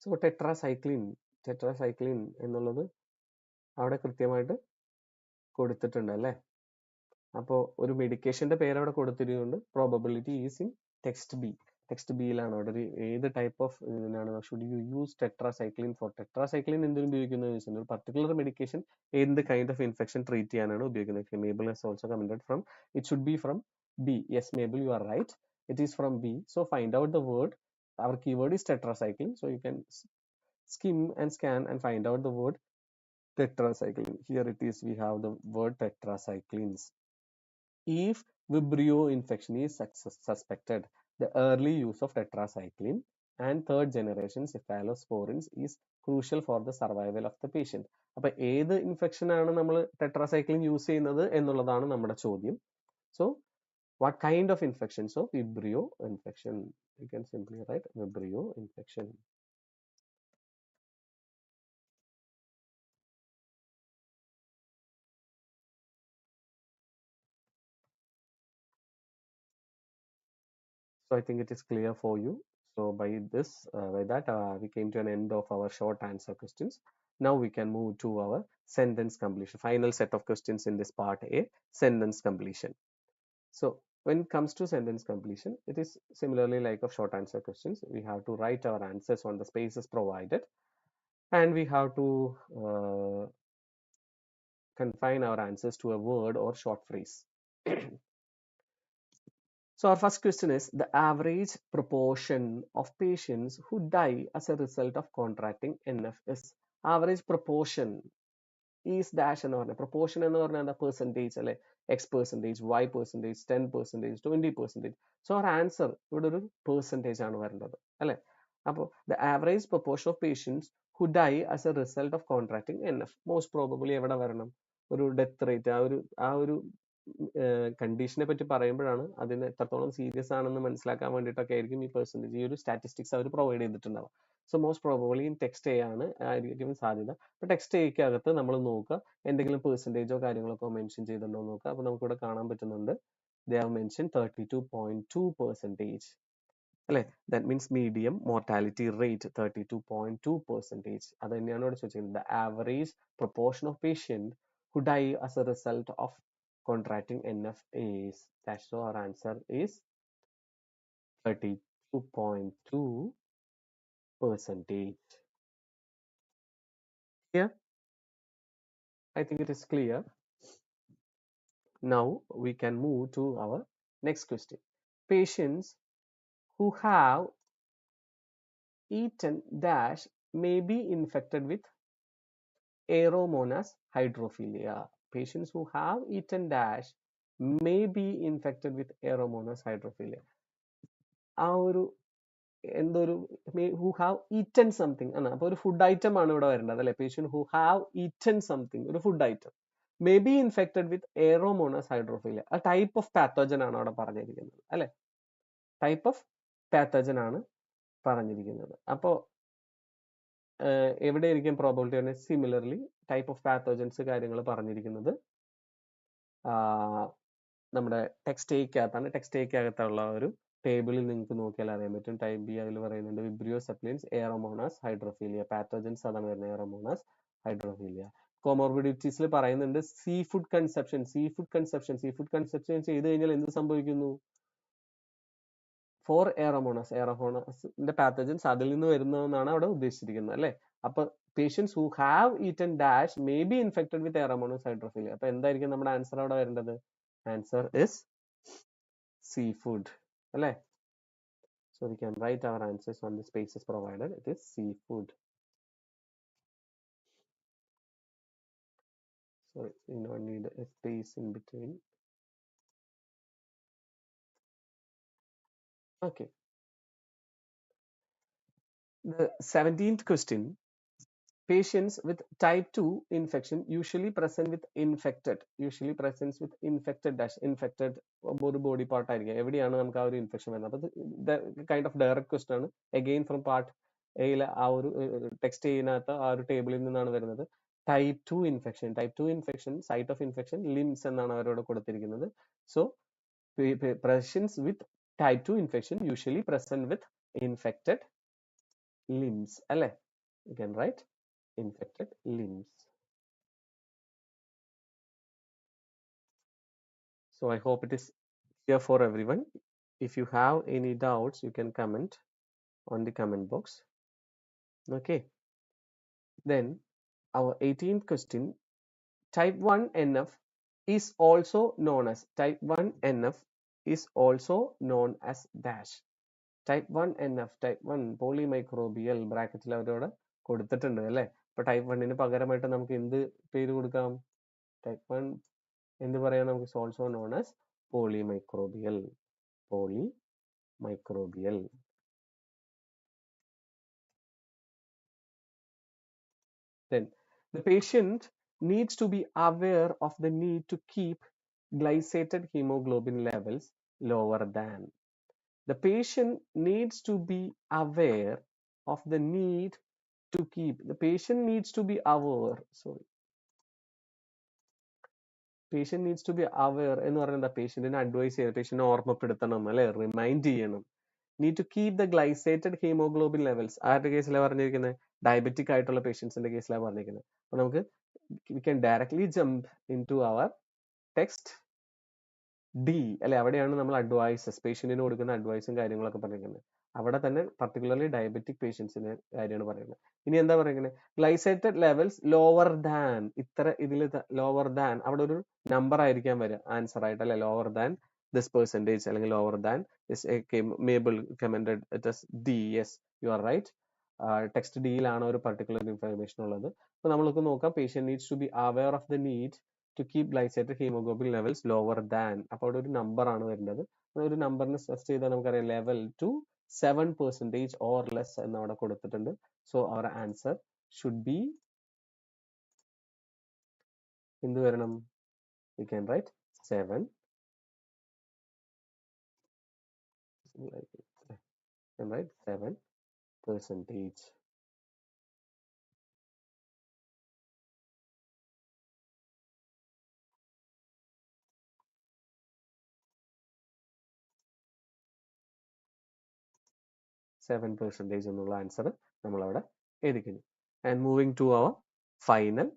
A: സോ ടെട്രാസൈക്ലിൻ എന്നുള്ളത് അവിടെ കൃത്യമായിട്ട് കൊടുത്തിട്ടുണ്ട് അല്ലേ. അപ്പോൾ ഒരു മെഡിക്കേഷന്റെ പേര് അവിടെ കൊടുത്തിരിക്കുന്നുണ്ട്. പ്രോബബിലിറ്റി ഈസ് ഇൻ ടെക്സ്റ്റ് ബിയിലാണ് അവിടെ ഏത് ടൈപ്പ് ഓഫ് ഇതിനാണ് should you use tetracycline for. Tetracycline എന്തിനു ഉപയോഗിക്കുന്നത് ചോദിച്ചാൽ ഒരു പർട്ടിക്കുലർ മെഡിക്കേഷൻ എന്ത് കൈൻഡ് ഓഫ് ഇൻഫെക്ഷൻ ട്രീറ്റ് ചെയ്യാനാണ് ഉപയോഗിക്കുന്നത്. Mabel has also commented from it should be from B. Yes Mabel you are right, it is from B. So find out the word. Our keyword is tetracycline, so you can skim and scan and find out the word tetracycline. Here it is, we have the word tetracyclines. If Vibrio infection is suspected, the early use of tetracycline and third generation cephalosporins is crucial for the survival of the patient. അപ്പോൾ ഏത് infection ആണ് നമ്മൾ tetracycline use ചെയ്യുന്നത് എന്നുള്ളതാണ് നമ്മുടെ ചോദ്യം. So what kind of infection? So Vibrio infection. You can simply write Vibrio infection. So I think it is clear for you. So by that, we came to an end of our short answer questions. Now we can move to our sentence completion. Final set of questions in this part A, sentence completion. So when it comes to sentence completion, it is similarly like of short answer questions. We have to write our answers on the spaces provided, and we have to confine our answers to a word or short phrase. So our first question is the average proportion of patients who die as a result of contracting NF is average proportion is dash എന്ന് പറഞ്ഞ proportion എന്ന് പറഞ്ഞാൽ എന്താ percentage അല്ലെ X%, Y%, 10%, 20%. So our answer ഇവിടെ ഒരു percentage ആണ് വരേണ്ടത് അല്ലെ. അപ്പോൾ the average proportion of patients who die as a result of contracting NF most probably എവിടെ വരണം, ഒരു ഡെത്ത് റേറ്റ് ആ ഒരു കണ്ടീഷനെ പറ്റി പറയുമ്പോഴാണ് അതിന് എത്രത്തോളം സീരിയസ് ആണെന്ന് മനസ്സിലാക്കാൻ വേണ്ടിയിട്ടൊക്കെ ആയിരിക്കും ഈ പെർസെൻറ്റേജ് ഈ ഒരു സ്റ്റാറ്റിസ്റ്റിക്സ് അവർ പ്രൊവൈഡ് ചെയ്തിട്ടുണ്ടാവും. So most probably text A ആണ് ആയിരിക്കും സാധ്യത. അപ്പോൾ ടെക്സ്റ്റ് എക്ക് അകത്ത് നമ്മൾ നോക്കുക എന്തെങ്കിലും പെർസെൻറ്റേജോ കാര്യങ്ങളൊക്കെ മെൻഷൻ ചെയ്തിട്ടുണ്ടോ നോക്കുക. അപ്പോൾ നമുക്കിവിടെ കാണാൻ പറ്റുന്നുണ്ട് they have mentioned 32.2%. അല്ലെ, that means medium mortality rate 32.2%. അത് തന്നെയാണ് ഇവിടെ ചോദിച്ചിരിക്കുന്നത്. The average proportion of patient who die as a result of contracting NF is that, so our answer is 32.2%. Here I think it is clear. Now we can move to our next question. Patients who have eaten dash may be infected with Aeromonas hydrophilia. Patients who have eaten dash may be infected with Aeromonas hydrophilia. ആ ഒരു എന്തൊരു who have eaten something ആണ്. അപ്പൊ ഒരു food item ആണ് ഇവിടെ വരേണ്ടത് അല്ലെ. Patient who have eaten something, ഒരു food item may be infected with aeromonas hydrophila. ആ ടൈപ്പ് ഓഫ് പാത്തോജൻ ആണ് അവിടെ പറഞ്ഞിരിക്കുന്നത് അല്ലെ. ടൈപ്പ് ഓഫ് പാത്തോജൻ ആണ് പറഞ്ഞിരിക്കുന്നത്. അപ്പോൾ എവിടെയായിരിക്കും പ്രോബബിലിറ്റി ആണ് സിമിലർലി ടൈപ്പ് ഓഫ് പാത്തോജൻസ് കാര്യങ്ങൾ പറഞ്ഞിരിക്കുന്നത് നമ്മുടെ ടെക്സ്റ്റ് എക്കകത്താണ്. ടെക്സ്റ്റ് എക്കകത്തുള്ള ഒരു ടേബിളിൽ നിങ്ങൾക്ക് നോക്കിയാൽ അറിയാൻ പറ്റും. ടൈപ്പ് ബി അതിൽ പറയുന്നുണ്ട് വിബ്രിയോ സെപ്ലിൻസ് എയറോമോണാസ് ഹൈഡ്രോഫീലിയ. പാത്തോജൻസ് അതാണ് വരുന്നത്, എയറോമോണാസ് ഹൈഡ്രോഫീലിയ. കോമോർബിഡിറ്റീസിൽ പറയുന്നുണ്ട് sea food conception. Sea food conception ചെയ്ത് കഴിഞ്ഞാൽ എന്ത് സംഭവിക്കുന്നു? ഫോർ എയറോമോണസിന്റെ പാത്തോജൻസ് അതിൽ നിന്ന് വരുന്നതെന്നാണ് അവിടെ ഉദ്ദേശിച്ചിരിക്കുന്നത് അല്ലെ. അപ്പൊ patients who have eaten dash may be infected with aeromonas hydrophila. അപ്പൊ എന്തായിരിക്കും നമ്മുടെ ആൻസർ അവിടെ വരേണ്ടത്? ആൻസർ ഇസ് സീ ഫുഡ് അല്ലെ. So we can write our answers on the spaces provided. It is seafood. Sorry, we don't need a space in between. Okay. The 17th question. Patients with type 2 infection usually present with infected dash infected ഒരു body part ആയിരിക്കും. എവിടെയാണ് നമുക്ക് ആ ഒരു infection വരുന്നത്? അപ്പോൾ kind of direct question ആണ്. Again from part എയിലെ ആ ഒരു ടെക്സ്റ്റ് ചെയ്യുന്നകത്ത് ആ ഒരു ടേബിളിൽ നിന്നാണ് വരുന്നത്. Type 2 infection site of infection limbs എന്നാണ് അവരോട് കൊടുത്തിരിക്കുന്നത്. So patients with type 2 infection usually present with infected limbs അല്ലെ. You can write infected limbs. So I hope it is clear for everyone. If you have any doubts, you can comment on the comment box. Okay. Then our 18th question. Type 1 NF is also known as dash. Type 1 NF, type 1 polymicrobial ബ്രാക്കറ്റിൽ അവരോട് കൊടുത്തിട്ടുണ്ട് അല്ലെ. അപ്പൊ type 1 പകരമായിട്ട് നമുക്ക് എന്ത് പേര് കൊടുക്കാം? ടൈപ്പ് 1 എന്ത് പറയാം നമുക്ക്? Also known as polymicrobial. Then the patient needs to be aware of the need to keep glycated hemoglobin levels lower than. The patient needs to be aware of the need to keep. The patient needs to be aware. Patient needs to be aware എന്ന് പറയുന്നത് പേഷ്യന്റിനെ advice ചെയ്യണം, പേഷ്യന്റിനെ ഓർമ്മപ്പെടുത്തണം അല്ലെ, remind ചെയ്യണം. need to keep the glycated hemoglobin levels. ആരുടെ കേസിലാണ് പറഞ്ഞിരിക്കുന്നത്? Diabetic ആയിട്ടുള്ള പേഷ്യൻസിന്റെ കേസിലാണ് പറഞ്ഞിരിക്കുന്നത്. അപ്പോൾ നമുക്ക് we can directly jump into our text D അല്ലെ, അവിടെയാണ് നമ്മൾ അഡ്വൈസസ്, പേഷ്യന്റിന് കൊടുക്കുന്ന അഡ്വൈസും കാര്യങ്ങളൊക്കെ പറഞ്ഞിരിക്കുന്നത്. അവിടെ തന്നെ പർട്ടിക്കുലർലി ഡയബറ്റിക് പേഷ്യൻസിന്റെ കാര്യമാണ് പറയുന്നത്. ഇനി എന്താ പറയുന്നത്? ഗ്ലൈസേറ്റഡ് ലെവൽസ് ലോവർ ദാൻ, ഇത്ര ഇതിൽ ലോവർ ദാൻ, അവിടെ ഒരു നമ്പർ ആയിരിക്കാൻ വരിക ആൻസർ ആയിട്ട് അല്ലെ, ലോവർ ദാൻ ദിസ് പെർസെൻറ്റേജ് അല്ലെങ്കിൽ lower than Mabel commented it is D. Yes, you are right. Text ഡിയിലാണ് ഒരു പർട്ടിക്കുലർ ഇൻഫർമേഷൻ ഉള്ളത്. അപ്പോൾ നമ്മൾക്ക് നോക്കാം, patient needs to be aware of the need to keep glycated hemoglobin levels lower than. അപ്പോൾ അവിടെ ഒരു നമ്പർ ആണ് വരുന്നത്. ഒരു നമ്പറിന് സെർച്ച് ചെയ്താൽ നമുക്കറിയാം ലെവൽ ടു 7% or less എന്ന് അവിടെ കൊടുത്തിട്ടുണ്ട്. So our answer should be എന്ത് വരണം? We can write 7. Can write 7%. എന്നുള്ള ആൻസർ നമ്മൾ അവിടെ എഴുതിക്കുന്നു. And moving to our final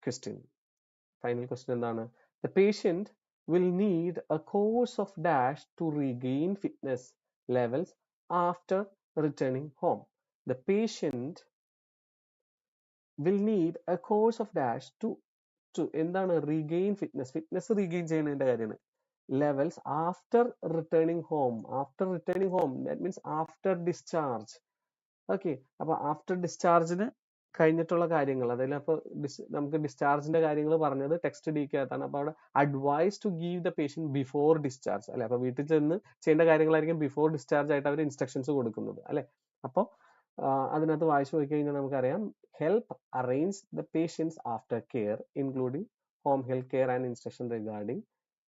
A: question. Final question എന്താണ്? The patient will need a course of dash to regain fitness levels after returning home. The patient will need a course of dash to എന്താണ്? regain fitness regain ചെയ്യുന്നതിന്റെ കാര്യമാണ്. levels after returning home. After returning home, that means after discharge. Okay, അപ്പൊ after ഡിസ്ചാർജിന് കഴിഞ്ഞിട്ടുള്ള കാര്യങ്ങൾ, അതായത് അപ്പോൾ നമുക്ക് ഡിസ്ചാർജിന്റെ കാര്യങ്ങൾ പറഞ്ഞത് ടെക്സ്റ്റ് ഡിക്കകത്താണ്. അപ്പോൾ അവിടെ advice to give the patient before discharge അല്ലെ, അപ്പൊ വീട്ടിൽ ചെന്ന് ചെയ്യേണ്ട കാര്യങ്ങളായിരിക്കും ബിഫോർ ഡിസ്ചാർജ് ആയിട്ട് അവർ ഇൻസ്ട്രക്ഷൻസ് കൊടുക്കുന്നത് അല്ലെ. അപ്പോൾ അതിനകത്ത് വായിച്ചു പോയി കഴിഞ്ഞാൽ നമുക്കറിയാം, help arrange the patients after care including home health care and instruction regarding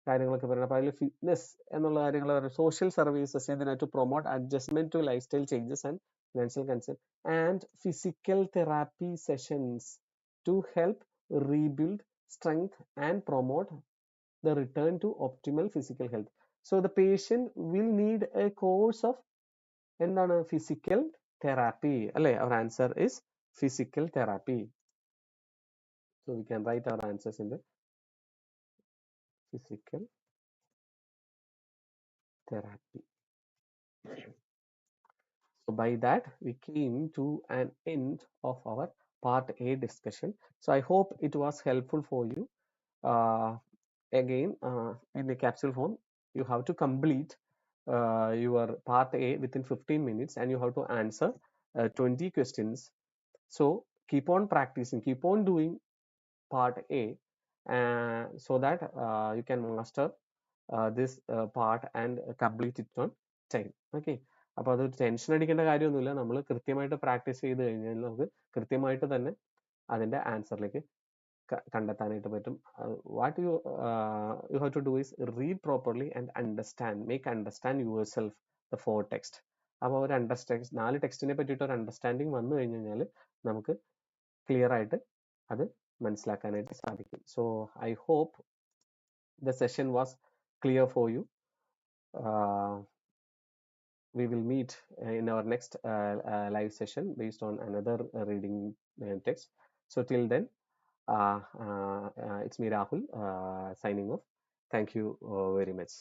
A: കാര്യങ്ങളൊക്കെ പറയുന്നത്. അപ്പോൾ അതിൽ ഫിറ്റ്നസ് എന്നുള്ള കാര്യങ്ങൾ പറയുന്നത്, സോഷ്യൽ സർവീസസ് ഇതിനായിട്ട് promote adjustment to lifestyle changes and financial consent, and physical therapy sessions to help rebuild strength and promote the return to optimal physical health. So the patient will need a course of എന്താണ്? physical therapy അല്ലേ. our answer is physical therapy. So we can write our answers in the physical therapy. So by that we came to an end of our part A discussion. So I hope it was helpful for you. Again, in the capsule form, you have to complete your part A within 15 minutes and you have to answer 20 questions. So keep on practicing, keep on doing part A so that you can master this part and complete it on time. Okay. അപ്പോൾ അത് tension അടിക്കേണ്ട കാര്യമൊന്നുമില്ല. നമ്മൾ കൃത്യമായിട്ട് practice ചെയ്ത് കഴിഞ്ഞാൽ നമുക്ക് കൃത്യമായിട്ട് തന്നെ അതിൻ്റെ ആൻസറിലേക്ക് കണ്ടെത്താനായിട്ട് പറ്റും. What you have to do is read properly and understand, make understand yourself the 4 text. അപ്പോൾ ഒരു 4 ടെക്സ്റ്റിനെ പറ്റിയിട്ട് ഒരു അണ്ടർസ്റ്റാൻഡിങ് വന്നു കഴിഞ്ഞ് കഴിഞ്ഞാൽ നമുക്ക് ക്ലിയർ ആയിട്ട് അത് മനസ്സിലാക്കാനായിട്ട് സാധിക്കും. So I hope the session was clear for you. We will meet in our next live session based on another reading text. So till then, it's me Rahul signing off. Thank you very much.